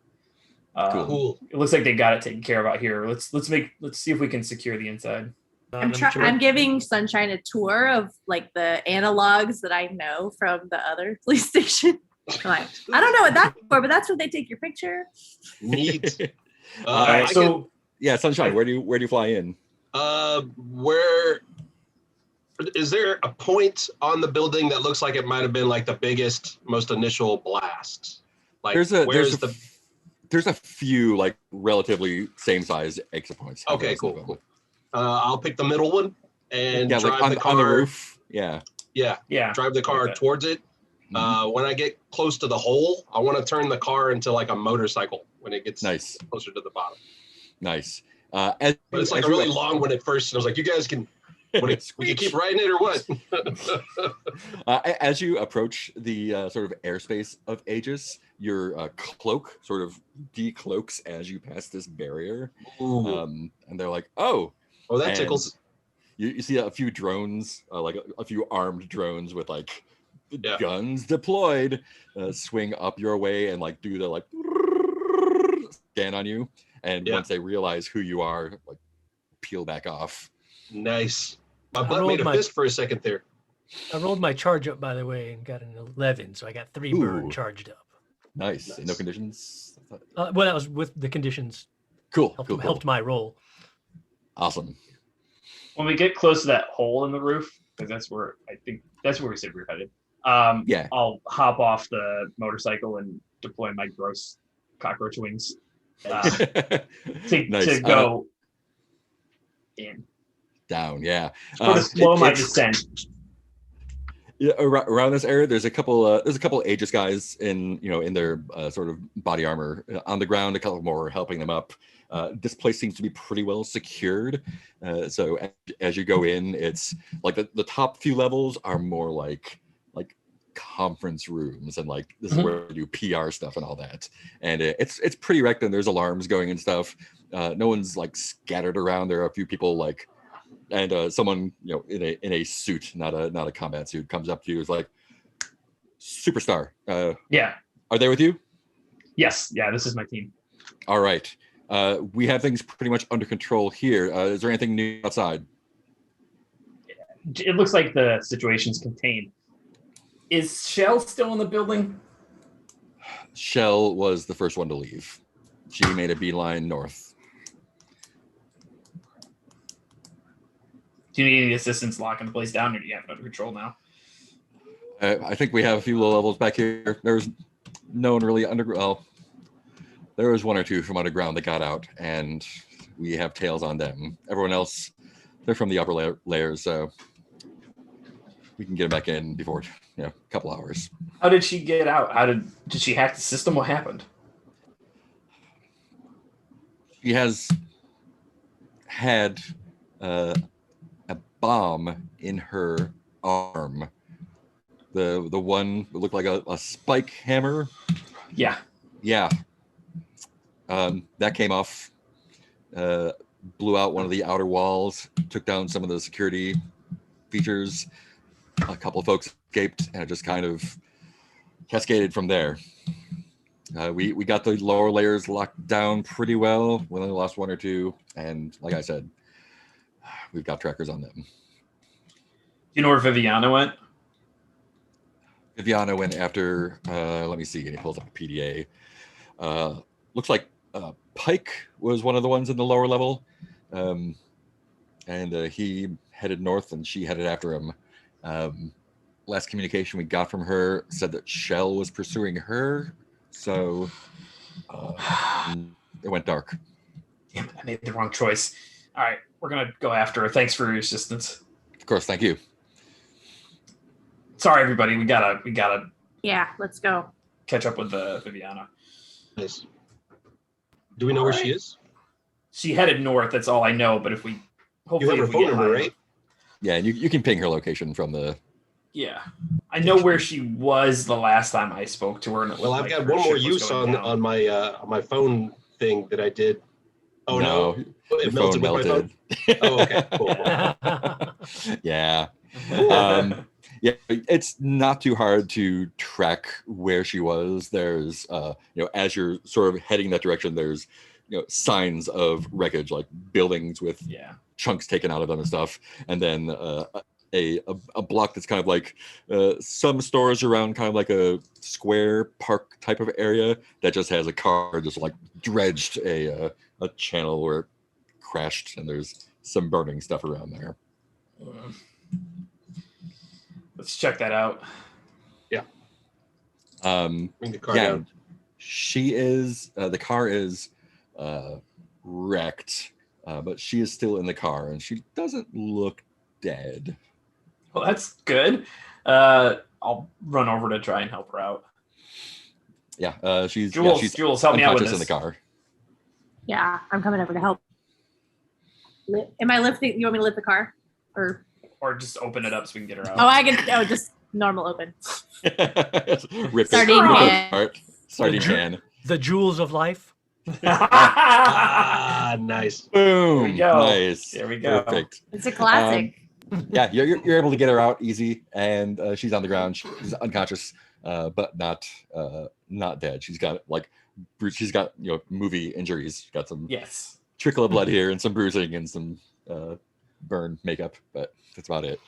Cool. Cool. It looks like they got it taken care of out here. Let's see if we can secure the inside. I'm giving Sunshine a tour of like the analogs that I know from the other police station. I'm like, I don't know what that's for, but that's when they take your picture. Neat. All right, I so Yeah, Sunshine. Where do you fly in? where is there a point on the building that looks like it might have been like the biggest, most initial blast? Like There's a few like relatively same size exit points. Okay, cool. I'll pick the middle one and Yeah, drive like the car. on the roof. Yeah. Yeah, yeah. drive the car Okay. towards it. Mhm. When I get close to the hole, I want to turn the car into like a motorcycle when it gets Nice. closer to the bottom. Nice. But it's like really long when it first. I was like, you guys can. We can keep riding it or what? As you approach the sort of airspace of Aegis, your cloak sort of decloaks as you pass this barrier. And they're like, oh, Oh, that and tickles. you see a few drones, like a few armed drones with like Yeah. guns deployed, swing up your way and like do the like scan on you. And Yeah. once they realize who you are, like peel back off. Nice. My I butt rolled made a my- fist for a second there. I rolled my charge up, by the way, and got an 11, so I got 3 Ooh. burn charged up. Nice. Nice. No conditions. Well, that was with the conditions. Cool. Helped my roll. Awesome. When we get close to that hole in the roof, because that's where we said we were headed. Yeah. I'll hop off the motorcycle and deploy my gross cockroach wings to Nice. go in. Down. Yeah. Sort of slow my it's- descent. Yeah, around this area, there's a couple Aegis guys in their sort of body armor on the ground. A couple more helping them up. This place seems to be pretty well secured. So as you go in, it's like the top few levels are more like conference rooms and like this is where you do PR stuff and all that. And it's pretty wrecked and there's alarms going and stuff. No one's like scattered around. There are a few people like. And someone, in a suit, not a combat suit, comes up to you, is like, "Superstar, Yeah. are they with you?" Yes. Yeah. This is my team. All right, we have things pretty much under control here. Is there anything new outside? it looks like the situation's contained. Is Shell still in the building? Shell was the first one to leave. She made a beeline north. Do you need any assistance locking the place down, or do you have it under control now? I think we have a few low levels back here. There's no one really underground. Well, there was one or two from underground that got out, and we have tails on them. Everyone else, they're from the upper layers, so we can get them back in before a couple hours. How did she get out? Did she hack the system? What happened? She has had a bomb in her arm. The one that looked like a spike hammer. Yeah. Yeah. That came off, blew out one of the outer walls, took down some of the security features. A couple of folks escaped, and it just kind of cascaded from there. We got the lower layers locked down pretty well. We only lost one or two, and like I said, we've got trackers on them. Do you know where Viviana went? Viviana went after, let me see, and he pulls up a PDA. Looks like Pike was one of the ones in the lower level. And he headed north and she headed after him. Last communication we got from her said that Shell was pursuing her. So it went dark. Damn it, I made the wrong choice. All right, we're going to go after her. Thanks for your assistance. Of course, thank you. Sorry, everybody. We gotta Yeah, let's go. catch up with Viviana. Nice. Do we know where she is? She headed north. That's all I know. But if we You hopefully have her if we phone get number, high- right? Yeah, and you can ping her location from the... Yeah, I know where she was the last time I spoke to her. And it Well, looked I've like got her one more ship was use going on down. my phone thing that I did. Oh no, your it phone melted with my phone. melted. Oh, okay, cool. Yeah. Yeah, it's not too hard to track where she was. There's as you're sort of heading that direction, there's signs of wreckage, like buildings with Yeah. chunks taken out of them and stuff, and then a block that's kind of like some stores around kind of like a square park type of area that just has a car just like dredged a channel where it crashed, and there's some burning stuff around there. Let's check that out. Bring Bring the car down. She is the car is wrecked, but she is still in the car, and she doesn't look dead. Well, that's good. I'll run over to try and help her out. Yeah, she's Jules, help me out with unconscious in this. the car. Yeah, I'm coming over to help. Am I lifting? You want me to lift the car? Or just open it up so we can get her out. Oh, I can. Oh, just normal open. Rip Sardine it can. apart. Sardine can. The jewels of life. Ah, nice. Boom. There we go. Nice. There we go. Perfect. It's a classic. Yeah, you're able to get her out easy, and she's on the ground. She's unconscious, but not dead. She's got movie injuries. She's got some Yes. trickle of blood here, and some bruising, and some burn makeup, but that's about it.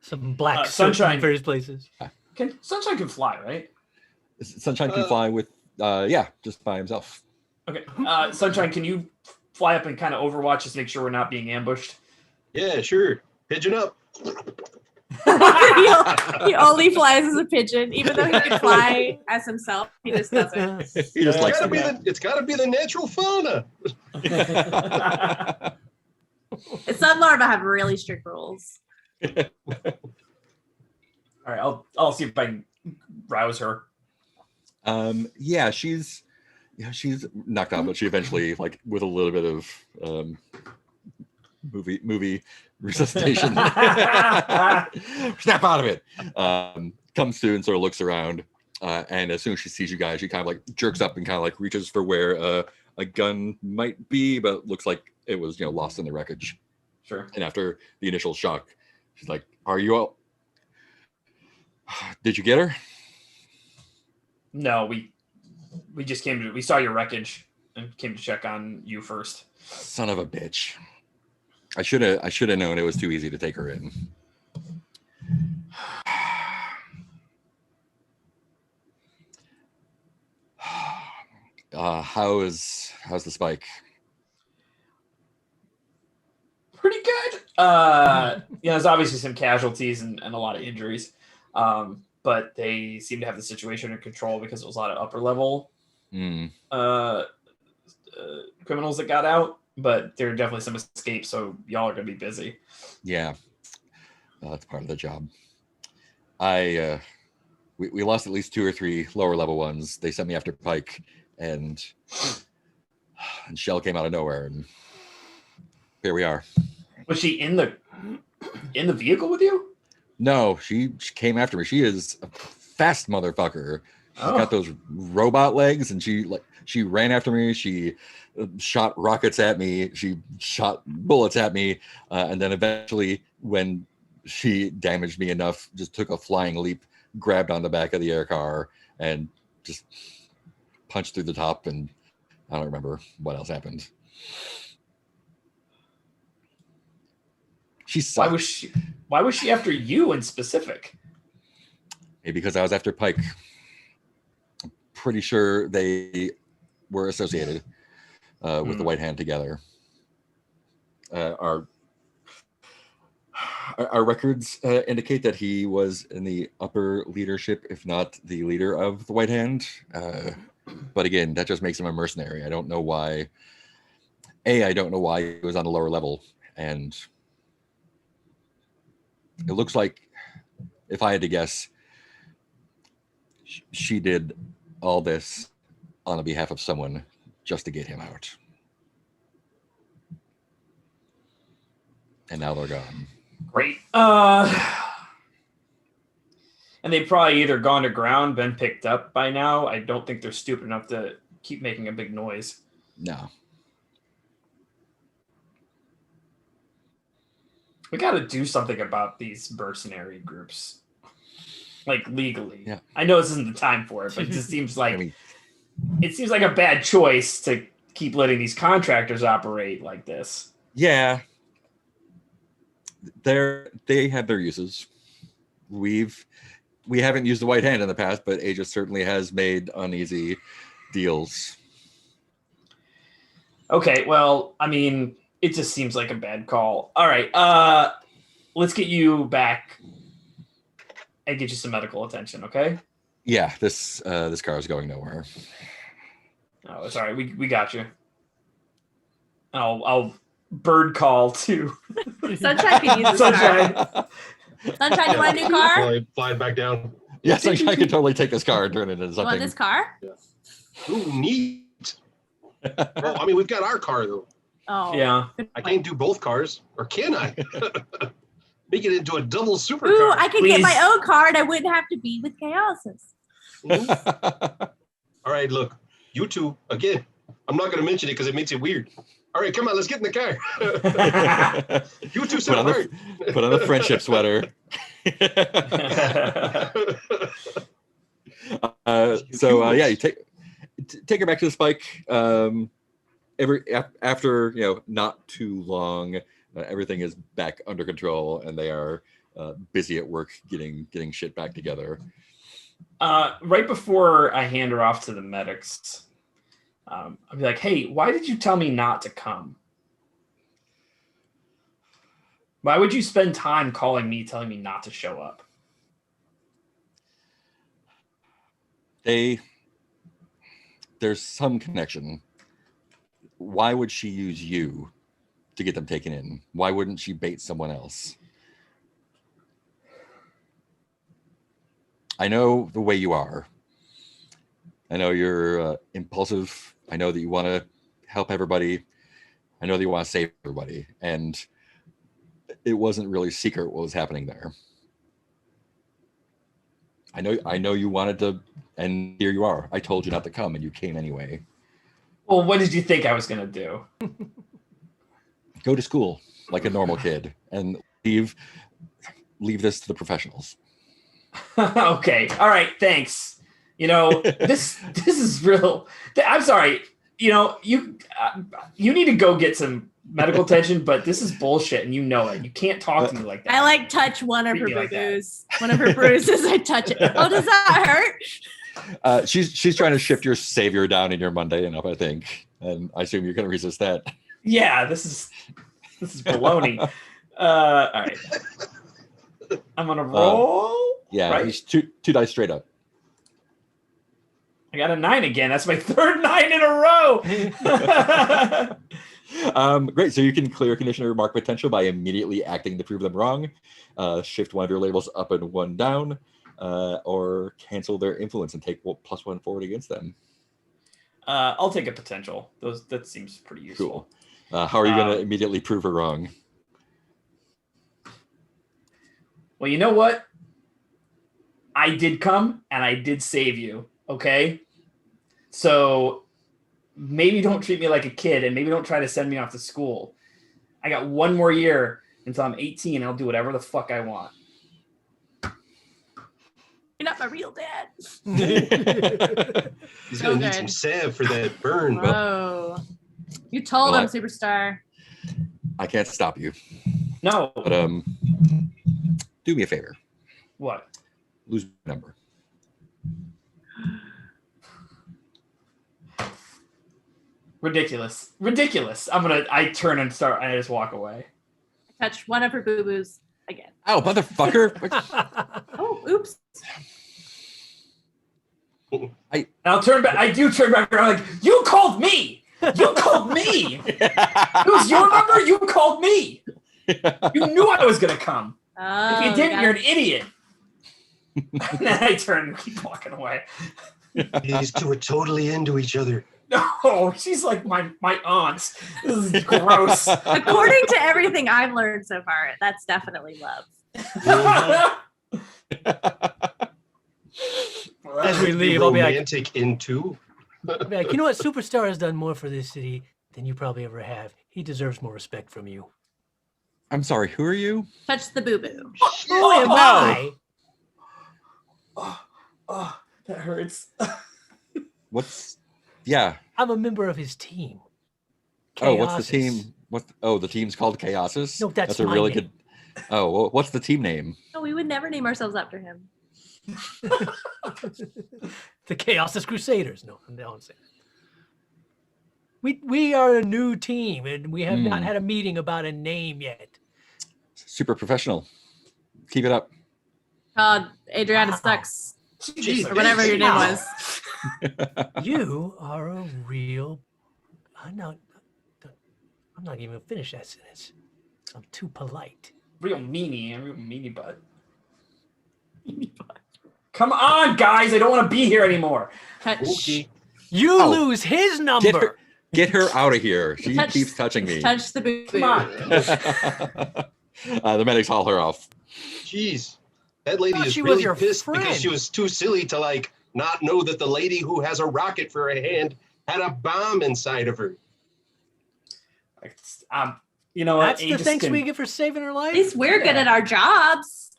Some black soot Sunshine. in various places. Sunshine can fly, right? Sunshine can fly with just by himself. Okay. Sunshine, can you fly up and kind of overwatch, just make sure we're not being ambushed? Yeah, sure. Pigeon up. He only flies as a pigeon, even though he can fly as himself. He just doesn't. He just likes to It's got to be the natural fauna. Some larvae have really strict rules. All right, I'll see if I can rouse her. She's knocked out, but she eventually, like, with a little bit of movie resuscitation, snap out of it. Comes to and sort of looks around, and as soon as she sees you guys, she kind of like jerks up and kind of like reaches for where a gun might be, but looks like it was lost in the wreckage. Sure. And after the initial shock, she's like, "Are you all? Did you get her?" No, we just came to. We saw your wreckage. and came to check on you first. Son of a bitch. I should have known it was too easy to take her in. How's the spike? Pretty good. There's obviously some casualties and a lot of injuries, but they seem to have the situation in control because it was a lot of upper level criminals that got out. But there are definitely some escapes, so y'all are gonna be busy. Yeah, that's part of the job. We lost at least 2 or 3 lower level ones. They sent me after Pike, and Shell came out of nowhere, and here we are. Was she in the vehicle with you? No, she came after me. She is a fast motherfucker. She's Oh. got those robot legs, and she ran after me. She shot rockets at me. She shot bullets at me, and then eventually, when she damaged me enough, just took a flying leap, grabbed on the back of the air car, and just punched through the top. And I don't remember what else happened. She sucked. Why was she after you in specific? Maybe because I was after Pike. I'm pretty sure they were associated with the White Hand together. Our records indicate that he was in the upper leadership, if not the leader of the White Hand. But again, that just makes him a mercenary. I don't know why. I don't know why he was on the lower level. And it looks like, if I had to guess, she did all this on the behalf of someone just to get him out. And now they're gone. Great. And they've probably either gone to ground, been picked up by now. I don't think they're stupid enough to keep making a big noise. No. We got to do something about these mercenary groups, like legally. Yeah. I know this isn't the time for it, but it just seems like I mean, it seems like a bad choice to keep letting these contractors operate like this. yeah. They have their uses. We haven't used the White Hand in the past, but Aegis certainly has made uneasy deals. Okay, well, I mean, it just seems like a bad call. All right, let's get you back and get you some medical attention, okay? Yeah, this car is going nowhere. Oh, it's all right. We got you. I'll bird call to Sunshine can use this Sunshine. car. Sunshine, you want a new car? Fly back down. Yeah, so I can totally take this car and turn it into You want something. this car? Ooh, neat. Well, I mean, we've got our car though. Oh. Yeah. I can't do both cars, or can I? Make it into a double supercar. Ooh, I could get Please. my own car and I wouldn't have to be with Chaosis. All right, look, you two again. I'm not going to mention it because it makes it weird. All right, come on, let's get in the car. You two sit apart. Put on the friendship sweater. Yeah, you take her back to the spike. After not too long, everything is back under control, and they are busy at work getting shit back together. Right before I hand her off to the medics, I'll be like, "Hey, why did you tell me not to come? Why would you spend time calling me, telling me not to show up?" There's some connection. Why would she use you to get them taken in? Why wouldn't she bait someone else? I know the way you are. I know you're impulsive. I know that you want to help everybody. I know that you want to save everybody. And it wasn't really secret what was happening there. I know you wanted to, and here you are. I told you not to come, and you came anyway. Well, what did you think I was gonna do? Go to school like a normal kid, and leave this to the professionals. Okay, all right, thanks. This is real. I'm sorry. you need to go get some medical attention, but this is bullshit, and you know it. You can't talk to me like that. I like touch one of her Treat me like that. boo-boos. One of her bruises, I touch it. Oh, does that hurt? She's trying to shift your savior down in your mundane up, I think, and I assume you're going to resist that. Yeah, this is baloney. All right, I'm gonna roll. Yeah, right? he's two dice straight up. I got a 9 again. That's my third 9 in a row. Great. So you can clear condition or mark potential by immediately acting to prove them wrong. Shift one of your labels up and one down, or cancel their influence and take +1 forward against them. I'll take a potential. That seems pretty useful. Cool. How are you going to immediately prove her wrong? Well, you know what? I did come and I did save you. Okay. So maybe don't treat me like a kid and maybe don't try to send me off to school. I got 1 more year until I'm 18 and I'll do whatever the fuck I want. You're not my real dad. He's So gonna need good. some salve for that burn. Whoa. You told Well, him, Superstar. I can't stop you, No. but do me a favor. What? Lose my number. Ridiculous. I turn and I just walk away. Touch one of her boo-boos again. Oh, motherfucker! Oh, oops. And I'll turn back. I do turn back around like, you called me. You called me. It was your number. You called me. You knew I was gonna come. Oh, If you didn't, got you're it. an idiot. And then I turn and keep walking away. These two are totally into each other. No, she's like my aunt. This is gross. According to everything I've learned so far, that's definitely love. As we leave, I'll be like, Romantic into. you know what? Superstar has done more for this city than you probably ever have. He deserves more respect from you. I'm sorry. Who are you? Touch the boo-boo. Who am I? Oh, that hurts. What's? Yeah. I'm a member of his team. Oh, what's the Chaosis. team? The team's called Chaosis. No, that's a my really name. good. Oh, well, what's the team name? No, we would never name ourselves after him. The Chaosis Crusaders. No, I'm saying. We are a new team, and we have not had a meeting about a name yet. Super professional. Keep it up. Adriana Wow. Sucks, Jeez, or whatever your name Wow. was. You are a real. I'm not even gonna finish that sentence. I'm too polite. Real meanie butt. Come on, guys! I don't want to be here anymore. Touch. Okay. You Oh. lose his number. Get her out of here. She Touch- keeps touching me. Touch the boo-boo. Come on. The medics haul her off. Jeez. That lady Thought is she was really your pissed friend. because she was too silly to not know that the lady who has a rocket for a hand had a bomb inside of her. You know what? That's the Aegis thanks can, we get for saving her At life. least we're good Yeah. at our jobs.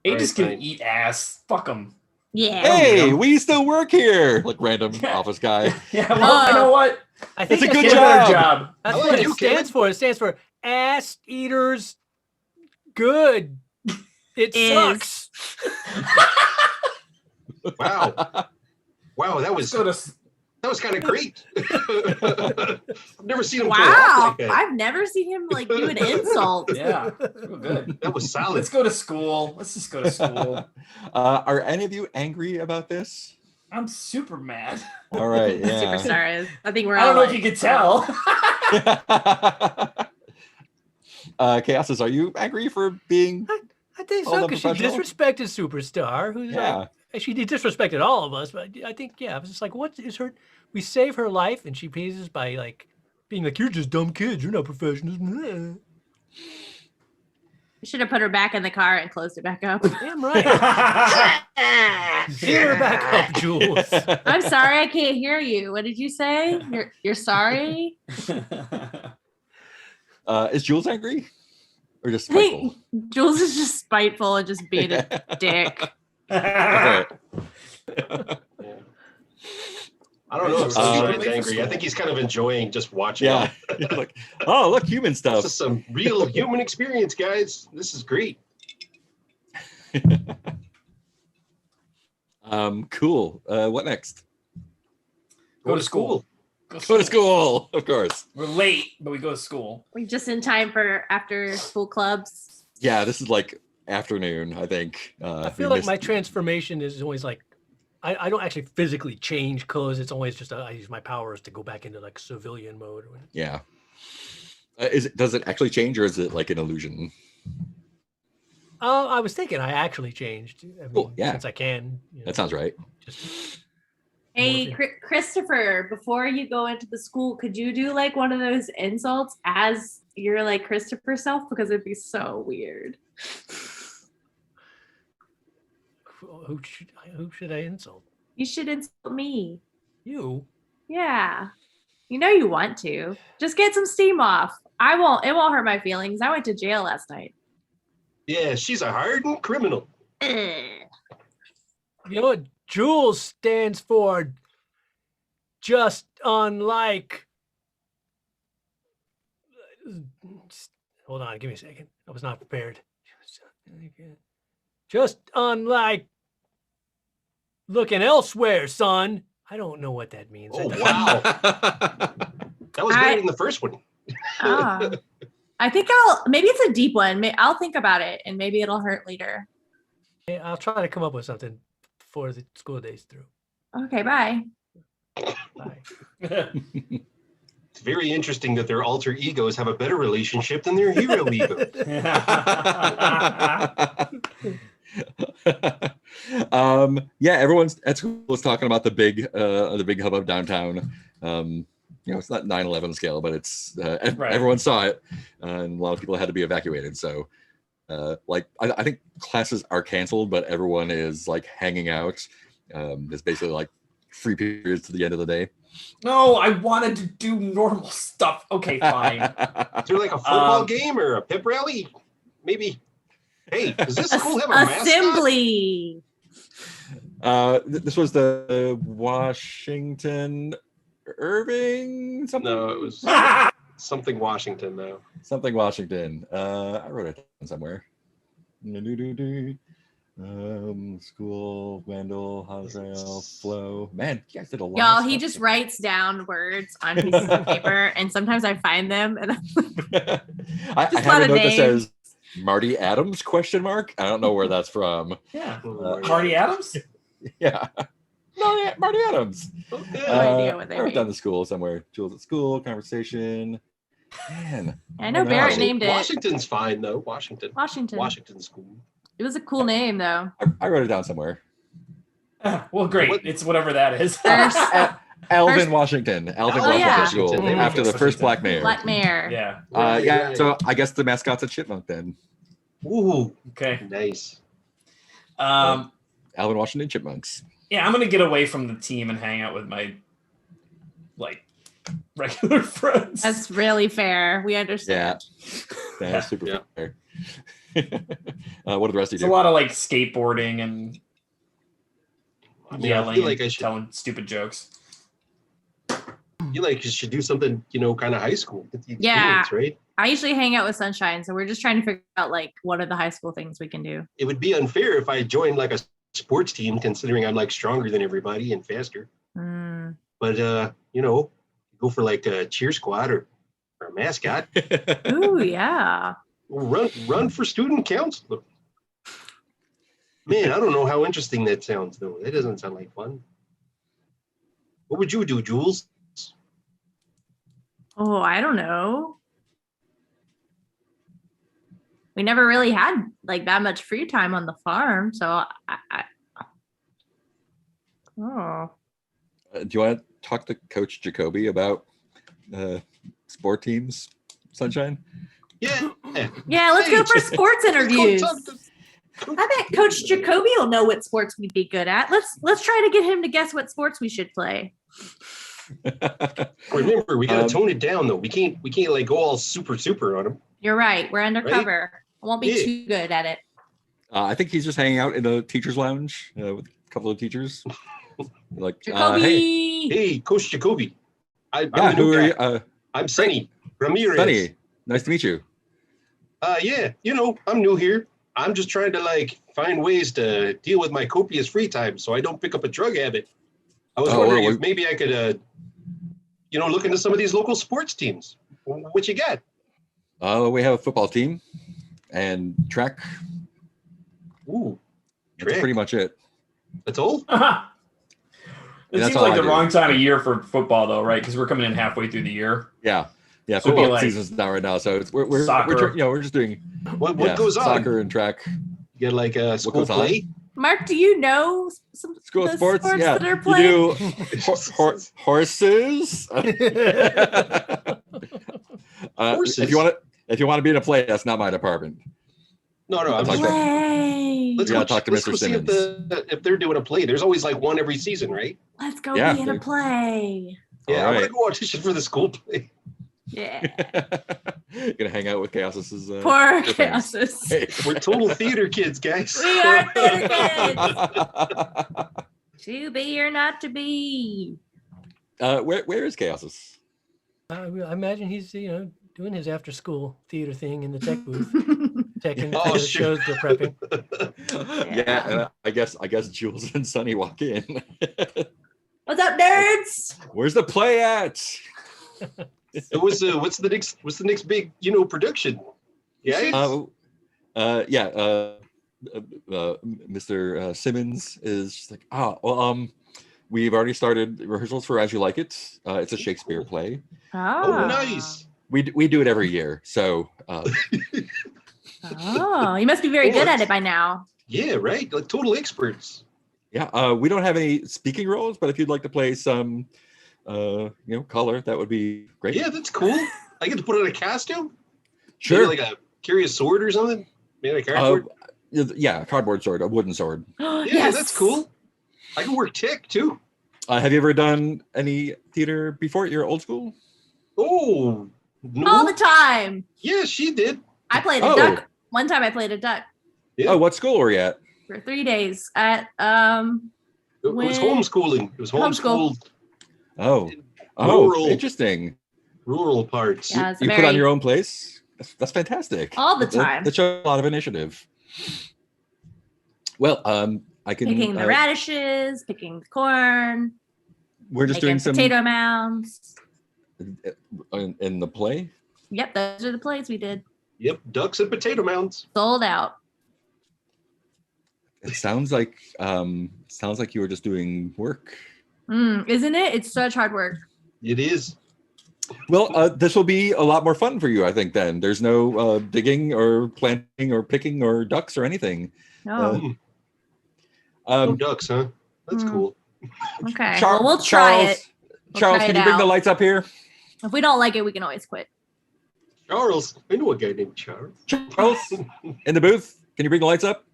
Aegis Right, can right. eat ass. Fuck them. Yeah. Hey, we still work here. Like random office guy. Yeah. Well, you know what? I think It's a that's good Get a better job. job. That's I like what it you, kid. stands for. It stands for ass eaters good. It Is. sucks. Wow. Wow, that Let's was go to. kind of great. I've never seen him pull Wow. off like that. I've never seen him like do an insult. Yeah. Real good. That was solid. Let's go to school. Let's just go to school. Are any of you angry about this? I'm super mad. All right. Yeah. Superstar is. I think we're I don't all know if you could tell. Chaosis, are you angry for being? I think All so the because she professional? disrespected Superstar, who's Yeah. she disrespected all of us. But I think I was just like, what is her? We save her life, and she pays us by like being like, you're just dumb kids. You're not professionals. We should have put her back in the car and closed it back up. Damn right. Zero her back up, Jules. I'm sorry, I can't hear you. What did you say? You're sorry? Is Jules angry, or just I think spiteful? Jules is just spiteful and just being a dick. All right. I don't know if Uh, Sunshine's angry. I think he's kind of enjoying just watching. Yeah. Like, oh, look, human This stuff. is some real human experience, guys. This is great. Cool. What next? Go to school. Go to school, of course. We're late, but we go to school. We're just in time for after school clubs. Yeah, this is like afternoon, I think. I feel like my transformation is always like, I don't actually physically change clothes. It's always just I use my powers to go back into like civilian mode. Yeah. Does it actually change, or is it like an illusion? I was thinking I actually changed. I mean, Cool, yeah. since I can. That sounds right. Just Hey, morphine. Christopher, before you go into the school, could you do like one of those insults as your like Christopher self? Because it'd be so weird. Who should I insult? You should insult me. You? Yeah. You know you want to. Just get some steam off. It won't hurt my feelings. I went to jail last night. Yeah, she's a hardened criminal. Ugh. You know what Jules stands for? Just unlike. Hold on, give me a second. I was not prepared. Just unlike looking elsewhere, son. I don't know what that means. Oh, wow. That was better than the first one. Ah. I think maybe it's a deep one. I'll think about it and maybe it'll hurt later. I'll try to come up with something before the school day's through. Okay, bye. Bye. It's very interesting that their alter egos have a better relationship than their hero ego. Yeah, everyone's at school was talking about the big hubbub downtown. It's not 9/11 scale, but it's Right. everyone saw it, and a lot of people had to be evacuated. So, I think classes are canceled, but everyone is like hanging out. It's basically like free periods to the end of the day. No, I wanted to do normal stuff. Okay, fine. Is there like a football game or a pep rally? Maybe. Hey, does this school have a mascot? Assembly. This was the Washington Irving something. No, it was something Washington, though. Something Washington. I wrote it down somewhere. School, Wendell, Hosrail, Flo. Man, you guys did a lot. Y'all, of he stuff. just writes down words on pieces of paper, and sometimes I find them, and I Just a have lot a of note that names. says Marty Adams ? I don't know where that's from. Yeah. Oh, Marty Adams? Yeah. Marty Adams. okay. No idea what they I wrote mean. down the school somewhere. Jules at school, conversation. Man. I know Oh, no. Barrett named it Washington's fine, though. Washington. Washington. Washington school. It was a cool name, though. I wrote it down somewhere. Well, great. What- It's whatever that is. First, Alvin First- Washington. Alvin Oh, Washington yeah. School. Mhm. After the first Washington. black mayor. Black Mare. Yeah. Yeah, Right. so I guess the mascot's a chipmunk then. Ooh, Okay. nice. Um, Alvin Washington Chipmunks. yeah, I'm gonna get away from the team and hang out with my regular friends. That's really fair. We understand. That's super Yeah. fair. What did the rest of It's you a do? lot of like skateboarding and Yeah, I yelling feel like I and should. telling stupid jokes. You should do something, kind of high school. Get the Yeah. experience, right? I usually hang out with Sunshine, so we're just trying to figure out like what are the high school things we can do. It would be unfair if I joined like a sports team, considering I'm like stronger than everybody and faster. Mm. But go for like a cheer squad or a mascot. Ooh, yeah. Run for student council. Man, I don't know how interesting that sounds though. That doesn't sound like fun. What would you do, Jules? Oh, I don't know. We never really had like that much free time on the farm, so oh. Do you want to talk to Coach Jacoby about sport teams, Sunshine? Yeah. Yeah, let's go for sports interviews. Coach, I bet Coach Jacoby will know what sports we'd be good at. Let's try to get him to guess what sports we should play. remember, we gotta tone it down though. We can't like go all super on him. You're right. We're undercover. I won't be Yeah. too good at it. I think he's just hanging out in a teacher's lounge with a couple of teachers. Like, Jacoby. hey, Hey, Coach Jacoby. I'm yeah, the new who are guy. you? I'm Sonny Ramirez. Sunny, nice to meet you. Yeah, I'm new here. I'm just trying to find ways to deal with my copious free time so I don't pick up a drug habit. I was wondering if maybe I could, look into some of these local sports teams. What you got? We have a football team and track. Ooh, That's track. pretty much it. That's all? It that's seems all like I the do. wrong time of year for football, though, right? Because we're coming in halfway through the year. Yeah, So it'd be football like season's not right now, so we're soccer. we're just doing What goes on? soccer and track. You get a school goes on? play? Mark, do you know some School the sports, yeah. that are played? You do horses. Horses? If you want to be in a play, that's not my department. No, I'm Talk just to- Play. let's Yeah, go, talk to let's Mr. go see if they're doing a play. There's always one every season, right? Let's go Yeah, be in a they- play. Yeah, I'm All right. gonna go audition for the school play. Yeah. Gonna hang out with Chaos's. Poor friends. Chaosis. Hey. We're total theater kids, guys. We are theater kids. To be or not to be. Where is Chaos's? I imagine he's doing his after school theater thing in the tech booth, checking Oh, the sure. shows they're prepping. Yeah, and I guess Jules and Sunny walk in. What's up, nerds? Where's the play at? It was what's the next big production? Yeah. Mr. Simmons is just like, we've already started rehearsals for As You Like It. It's a Shakespeare play. Oh, nice. We do it every year, so Oh, you must be very good at it by now. Yeah, right. Like total experts. yeah. We don't have any speaking roles, but if you'd like to play some, color, that would be great. Yeah, that's cool. I get to put on a costume. Sure. Maybe like a curious sword or something. Maybe a cardboard. Yeah, a cardboard sword, a wooden sword. Yeah, that's cool. I can work tech too. Have you ever done any theater before? You're old school? Oh, no. All the time. Yeah, she did. I played a Oh. duck. One time I played a duck Yeah. Oh, what school were you at? for 3 days at It was homeschooling. It was Homeschool. homeschooled. Oh, Rural. interesting. Rural parts. yeah, it's You very put on your own place? That's fantastic. all the That- time. That shows a lot of initiative. Well, I can. Picking the radishes, picking the corn, We're just making doing some potato mounds. in the play. Yep, those are the plays we did. Yep, ducks and potato mounds. Sold out. It sounds like you were just doing work. Isn't it? It's such hard work. It is. Well, this will be a lot more fun for you, I think. Then there's no digging or planting or picking or ducks or anything. No. No ducks, huh? That's Hmm. cool. Okay. Char- well, we'll try Charles, it. We'll Charles, try can it you bring the out. lights up here? If we don't like it, we can always quit. Charles. I know a guy named Charles. Charles, in the booth, can you bring the lights up?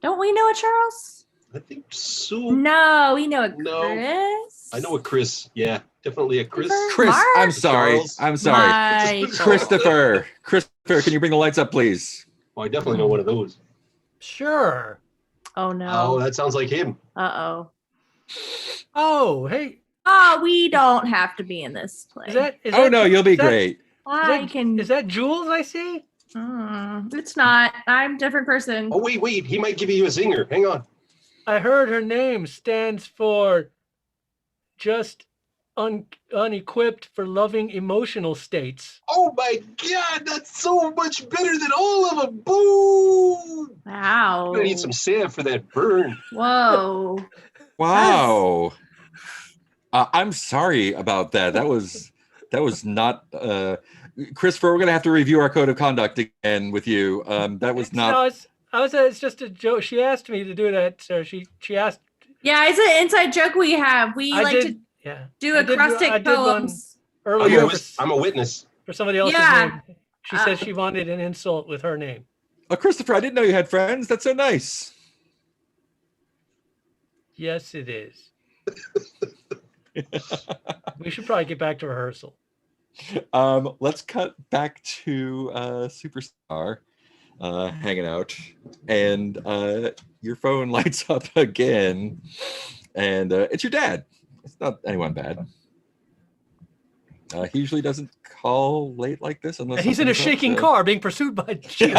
Don't we know a Charles? I think so. No, we know a No. Chris. I know a Chris. Yeah, definitely a Chris. Chris, Mark? I'm sorry. Charles. I'm sorry. Mike. Christopher, can you bring the lights up, please? Oh, I definitely know one of those. Sure. Oh Oh, no. that sounds like him. Uh-oh. Oh, hey, Oh, we don't have to be in this play. is that? Oh no, you'll be is that- great. I can. Is that Jules I see? It's not. I'm a different person. Oh, wait. He might give you a zinger. Hang on. I heard her name stands for just unequipped for loving emotional states. Oh my God, that's so much better than all of them. Boom! Wow. I'm gonna need some salve for that burn. Whoa. Wow. I'm sorry about that. That was not Christopher, we're gonna have to review our code of conduct again with you. That was not No, it's just a joke. She asked me to do that, so she asked. Yeah, it's an inside joke we have. We I like did, to yeah. do I did- I acrostic did one poems. Earlier I'm a witness. for somebody else's Yeah. name. She said she wanted an insult with her name. Christopher, I didn't know you had friends. That's so nice. Yes, it is. We should probably get back to rehearsal. Let's cut back to Superstar hanging out, and your phone lights up again, and it's your dad. It's not anyone bad. He usually doesn't call late like this unless He's in a something's up, shaking so- car being pursued by Shield.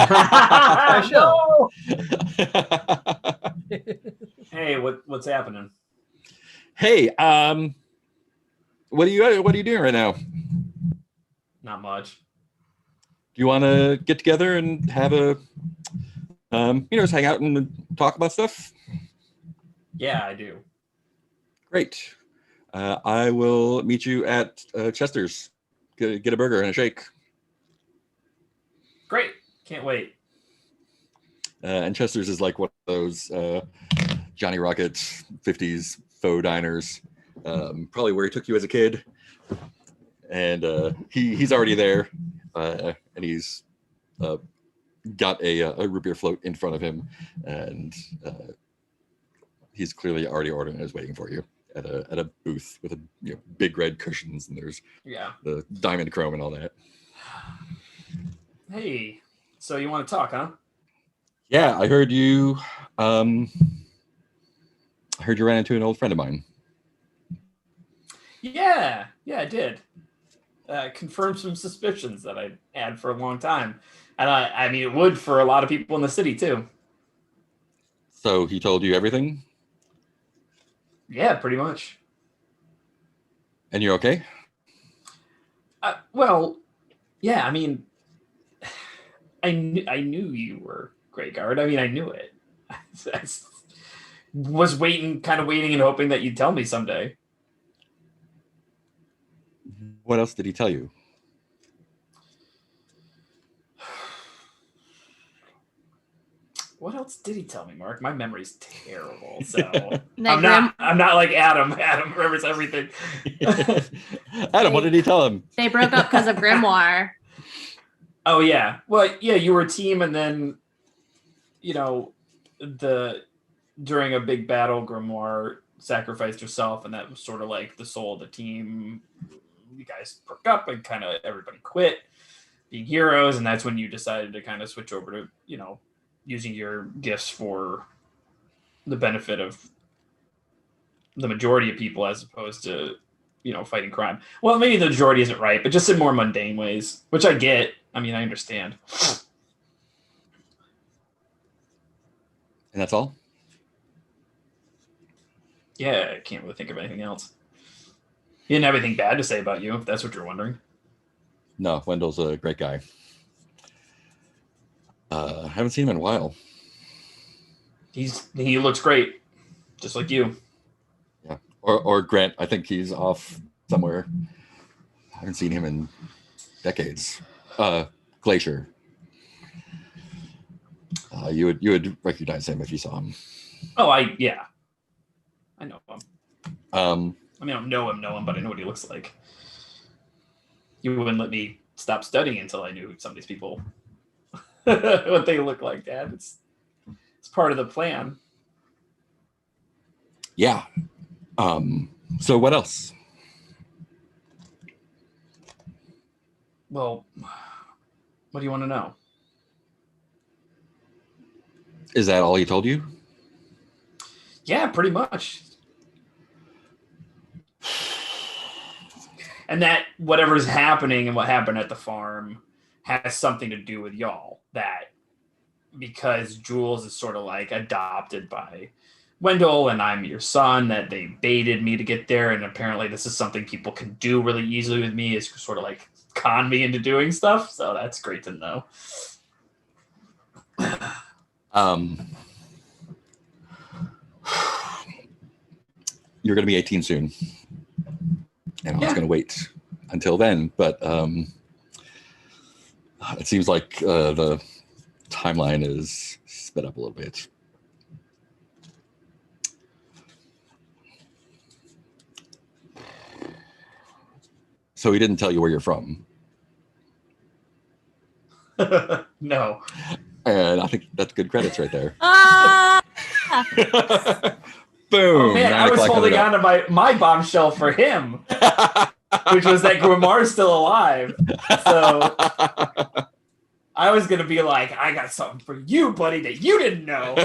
No! Hey, what's happening? Hey, what are you doing right now? Do Not much. you want to get together and have a, just hang out and talk about stuff? Yeah, I do. Great. I will meet you at Chester's. Get a burger and a shake. Great. Can't wait. And Chester's is like one of those Johnny Rocket 50s faux diners, probably where he took you as a kid. And he's already there, and he's got a root beer float in front of him, and he's clearly already ordering and is waiting for you at a booth with big red cushions, and there's the diamond chrome and all that. Hey, so you want to talk, huh? Yeah, I heard you. I heard you ran into an old friend of mine. Yeah, I did. Confirmed some suspicions that I had for a long time, and I mean, it would for a lot of people in the city too. So he told you everything, Yeah, pretty much. and you're okay? Well, yeah. I mean, I knew you were Greyguard. I mean, I knew it. I was kind of waiting and hoping that you'd tell me someday. What else did he tell you? What else did he tell me, Mark? My memory's terrible, so That I'm not like Adam. Adam remembers everything. Adam, what did he tell him? They broke up because of Grimoire. Oh yeah. Well, yeah, you were a team, and then during a big battle, Grimoire sacrificed herself, and that was sort of like the soul of the team. You guys broke up, and kind of everybody quit being heroes, and that's when you decided to kind of switch over to using your gifts for the benefit of the majority of people as opposed to fighting crime. Well, maybe the majority isn't right, but just in more mundane ways, which I get. I mean, I understand. And that's all? Yeah, I can't really think of anything else. He didn't have anything bad to say about you, if that's what you're wondering. No, Wendell's a great guy. Haven't seen him in a while. He looks great, just like you. Yeah. Or Grant, I think he's off somewhere. I haven't seen him in decades. Glacier. You would recognize him if you saw him. Oh, I know him. Um, I mean, I don't know him, but I know what he looks like. You wouldn't let me stop studying until I knew some of these people, what they look like, Dad. It's part of the plan. yeah. So what else? Well, what do you want to know? Is that all he told you? Yeah, pretty much. And that whatever's happening and what happened at the farm has something to do with y'all. That because Jules is sort of like adopted by Wendell and I'm your son, that they baited me to get there. And apparently this is something people can do really easily with me, is sort of like con me into doing stuff. So that's great to know. You're going to be 18 soon. And I was going to wait until then, but it seems like the timeline is sped up a little bit. So he didn't tell you where you're from. No. And I think that's good credits right there. Ah! Boom. Oh man, I was holding on to my bombshell for him, which was that Grimoire is still alive. So I was gonna be like, I got something for you, buddy, that you didn't know.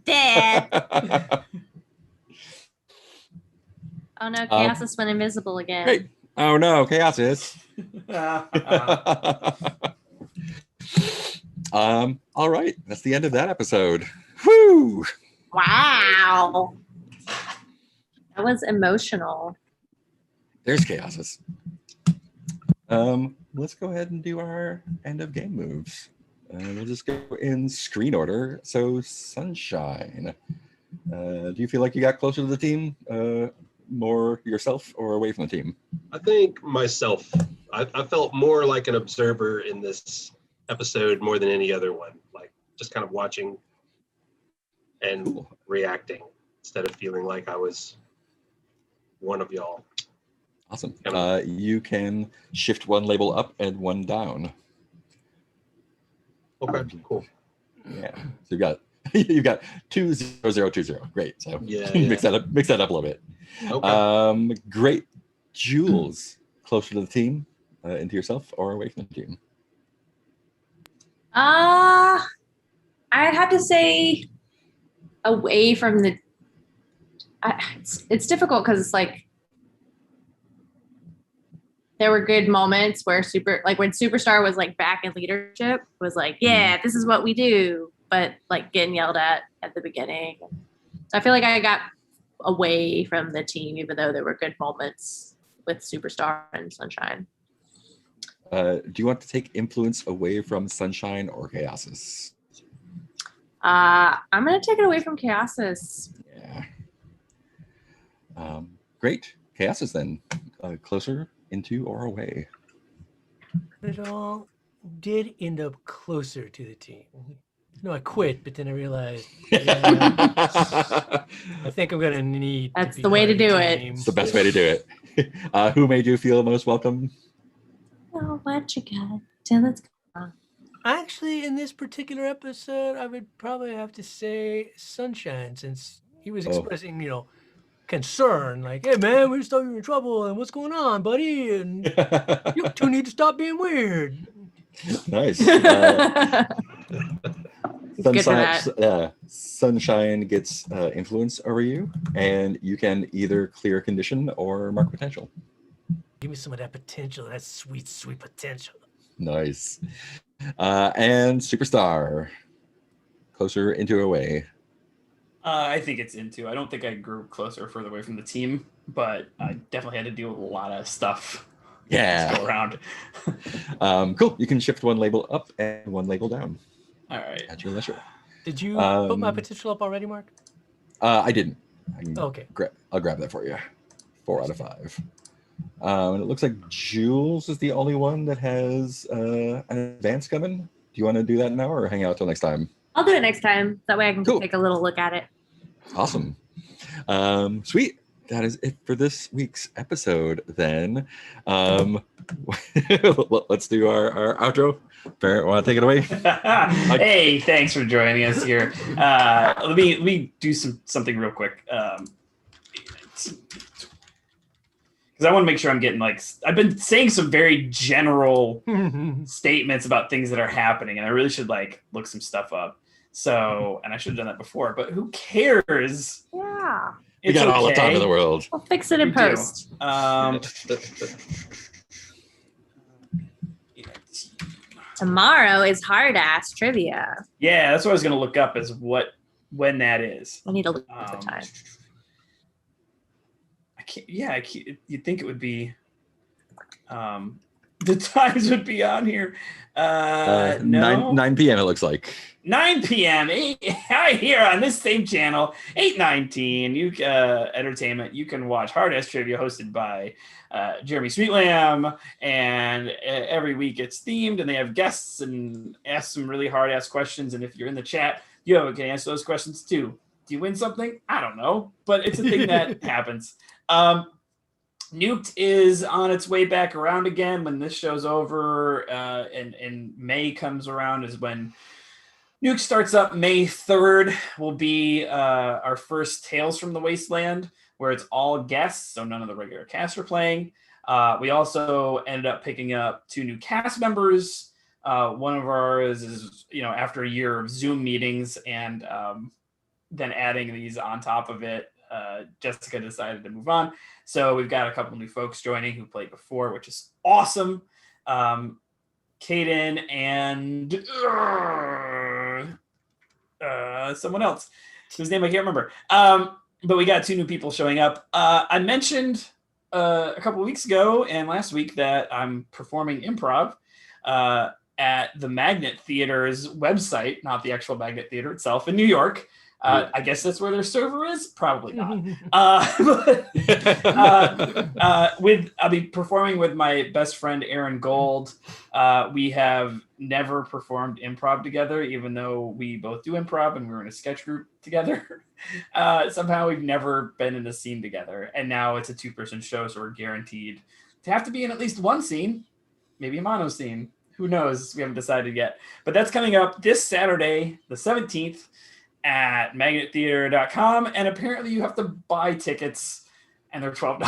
Dad. Oh no, Chaos has went invisible again. Great. Oh no, Chaosis. All right, that's the end of that episode. Woo! Wow. That was emotional. There's Chaosis. Let's go ahead and do our end of game moves. We'll just go in screen order. So Sunshine, do you feel like you got closer to the team, more yourself or away from the team? I think myself. I felt more like an observer in this episode more than any other one. Like just kind of watching and Cool. reacting instead of feeling like I was one of y'all. Awesome. Yep. You can shift one label up and one down. Okay, cool. Yeah. So you've got 20020. Great. So Yeah, mix that up a little bit. Okay. Great. Jules, closer to the team, into yourself or away from the team? I'd have to say away from the. It's difficult because it's like there were good moments where when Superstar was like back in leadership, was like, yeah, this is what we do, but like getting yelled at the beginning. So I feel like I got away from the team, even though there were good moments with Superstar and Sunshine. Do you want to take influence away from Sunshine or Chaosis? I'm gonna take it away from Chaosis. Yeah. Great. Chaosis then. Closer, into, or away? It all did end up closer to the team. No, I quit, but then I realized I think I'm gonna need. That's be the way to part of the do it. team. It's the best way to do it. Who made you feel most welcome? Oh, what you got till it's gone. Actually, in this particular episode, I would probably have to say Sunshine, since he was expressing, concern, like, "Hey, man, we just thought you were in trouble, and what's going on, buddy? And you two need to stop being weird." Nice. He's good for that. Sunshine gets influence over you, and you can either clear a condition or mark potential. Give me some of that potential, that sweet, sweet potential. Nice. And Superstar, closer, into, away? I think it's into. I don't think I grew closer or further away from the team, but I definitely had to deal with a lot of stuff. Yeah. Go around. Cool. You can shift one label up and one label down All right. at your leisure. Did you put my potential up already, Mark? I didn't. I can Okay. I'll grab that for you. 4 out of 5. And it looks like Jules is the only one that has an advance coming. Do you want to do that now or hang out till next time? I'll do it next time. That way I can Cool. take a little look at it. Awesome. Sweet. That is it for this week's episode then. Let's do our outro. Barrett, want to take it away? Hey, thanks for joining us here. Let me do something real quick. Because I want to make sure I'm getting I've been saying some very general statements about things that are happening, and I really should look some stuff up. So, and I should have done that before, but who cares? Yeah. We got all the time in the world. We'll fix it in We do. post. Tomorrow is hard ass trivia. Yeah, that's what I was going to look up is when that is. I need to look at the time. You'd think it would be, the times would be on here. No. 9 p.m. it looks like. 9 p.m. Right here on this same channel, 819 Entertainment. You can watch Hard Ass Trivia hosted by Jeremy Sweetlam, and every week it's themed, and they have guests and ask some really hard ass questions. And if you're in the chat, you can answer those questions too. Do you win something? I don't know, but it's a thing that happens. Nuked is on its way back around again when this show's over, and May comes around is when Nuke starts up. May 3rd will be our first Tales from the Wasteland, where it's all guests, so none of the regular cast are playing. We also ended up picking up 2 new cast members. One of ours is, after a year of Zoom meetings and then adding these on top of it, Jessica decided to move on. So we've got a couple new folks joining who played before, which is awesome. Kaden and someone else whose name I can't remember. But we got 2 new people showing up. I mentioned a couple of weeks ago and last week that I'm performing improv at the Magnet Theater's website, not the actual Magnet Theater itself, in New York. I guess that's where their server is. Probably not. I'll be performing with my best friend Aaron Gold. We have never performed improv together, even though we both do improv and we were in a sketch group together. Somehow we've never been in a scene together, and now it's a 2-person show, so we're guaranteed to have to be in at least one scene, maybe a mono scene. Who knows? We haven't decided yet. But that's coming up this Saturday, the 17th. At magnettheater.com, and apparently you have to buy tickets, and they're $12.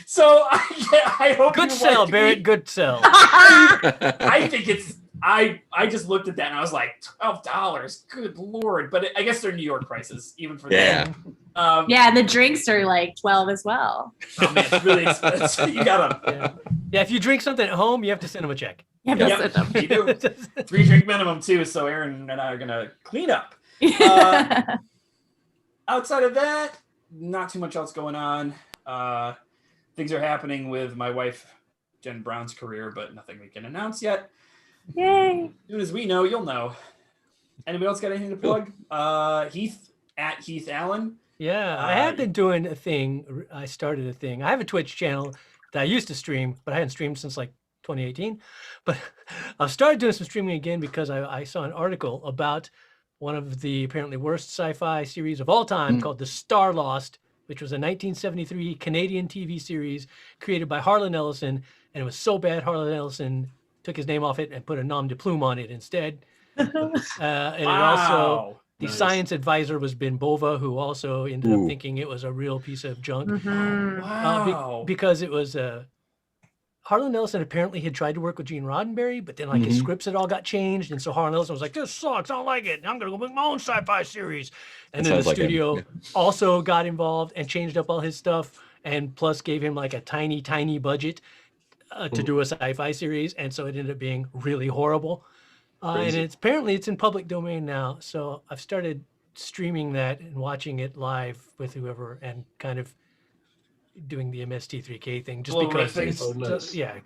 So I hope Good sell, Barrett. Good sell. I think it's I just looked at that and I was like, $12. Good Lord. But I guess they're New York prices, even for them. Yeah, the drinks are like 12 as well. Oh man, it's really expensive. You gotta. Yeah, if you drink something at home, you have to send them a check. You have to send them. You do. 3-drink minimum too. So Aaron and I are gonna clean up. Outside of that, not too much else going on. Things are happening with my wife, Jen Brown's career, but nothing we can announce yet. Yay. As soon as we know, you'll know. Anybody else got anything to plug? Heath at Heath Allen. Yeah, I have been doing a thing. I started a thing. I have a Twitch channel that I used to stream, but I hadn't streamed since like 2018. But I've started doing some streaming again because I saw an article about one of the apparently worst sci-fi series of all time called The Star Lost, which was a 1973 Canadian TV series created by Harlan Ellison. And it was so bad, Harlan Ellison took his name off it and put a nom de plume on it instead. And it also... The science advisor was Ben Bova, who also ended up thinking it was a real piece of junk. Wow. Because it was Harlan Ellison apparently had tried to work with Gene Roddenberry, but then like his scripts had all got changed. And so Harlan Ellison was like, this sucks. I don't like it. I'm going to go make my own sci-fi series. And then the studio also got involved and changed up all his stuff. And plus gave him like a tiny, tiny budget to do a sci-fi series. And so it ended up being really horrible. And apparently it's in public domain now. So I've started streaming that and watching it live with whoever and kind of doing the MST3K thing just because it's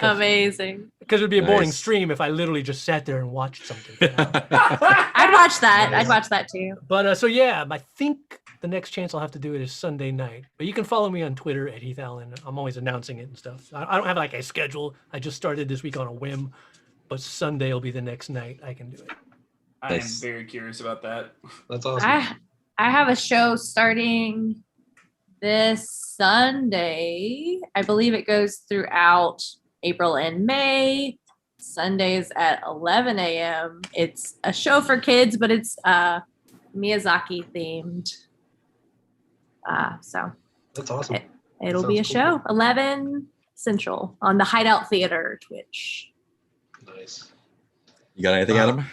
amazing. Because it would be a boring stream if I literally just sat there and watched something. I'd watch that. I'd watch that too. But so yeah, I think the next chance I'll have to do it is Sunday night. But you can follow me on Twitter at Heath Allen. I'm always announcing it and stuff. I don't have like a schedule. I just started this week on a whim. But Sunday will be the next night I can do it. I am very curious about that. That's awesome. I have a show starting this Sunday. I believe it goes throughout April and May. Sundays at 11 a.m. It's a show for kids, but it's Miyazaki themed. So that's awesome. It'll be a show. 11 Central on the Hideout Theater Twitch. Nice. You got anything, Adam?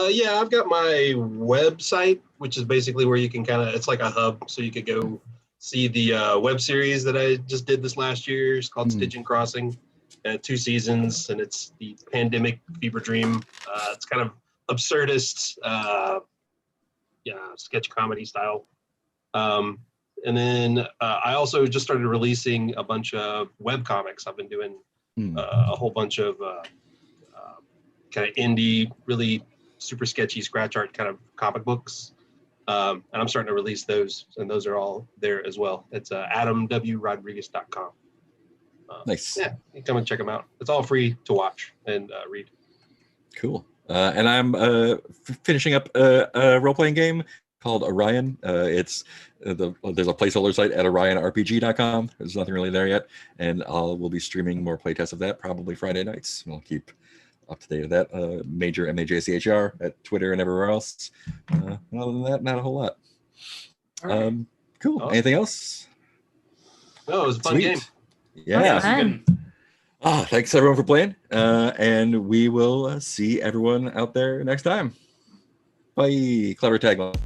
Yeah, I've got my website, which is basically where you can it's like a hub, so you could go see the web series that I just did this last year. It's called Stygian Crossing. 2 seasons, and it's the pandemic fever dream. It's kind of absurdist, sketch comedy style. And then I also just started releasing a bunch of web comics. I've been doing a whole bunch of kind of indie, really super sketchy scratch art kind of comic books. And I'm starting to release those, and those are all there as well. It's adamwrodriguez.com. Nice. Yeah, you can come and check them out. It's all free to watch and read. Cool. And I'm finishing up a role-playing game called Orion. There's a placeholder site at orionrpg.com. There's nothing really there yet, and we'll be streaming more playtests of that probably Friday nights. We'll keep up to date with that. Major MAJCHR at Twitter and everywhere else. Other than that, not a whole lot. Cool. Awesome. Anything else? No, it was a fun game. Yeah. that's a good one. Thanks everyone for playing. And we will see everyone out there next time. Bye. Clever tagline.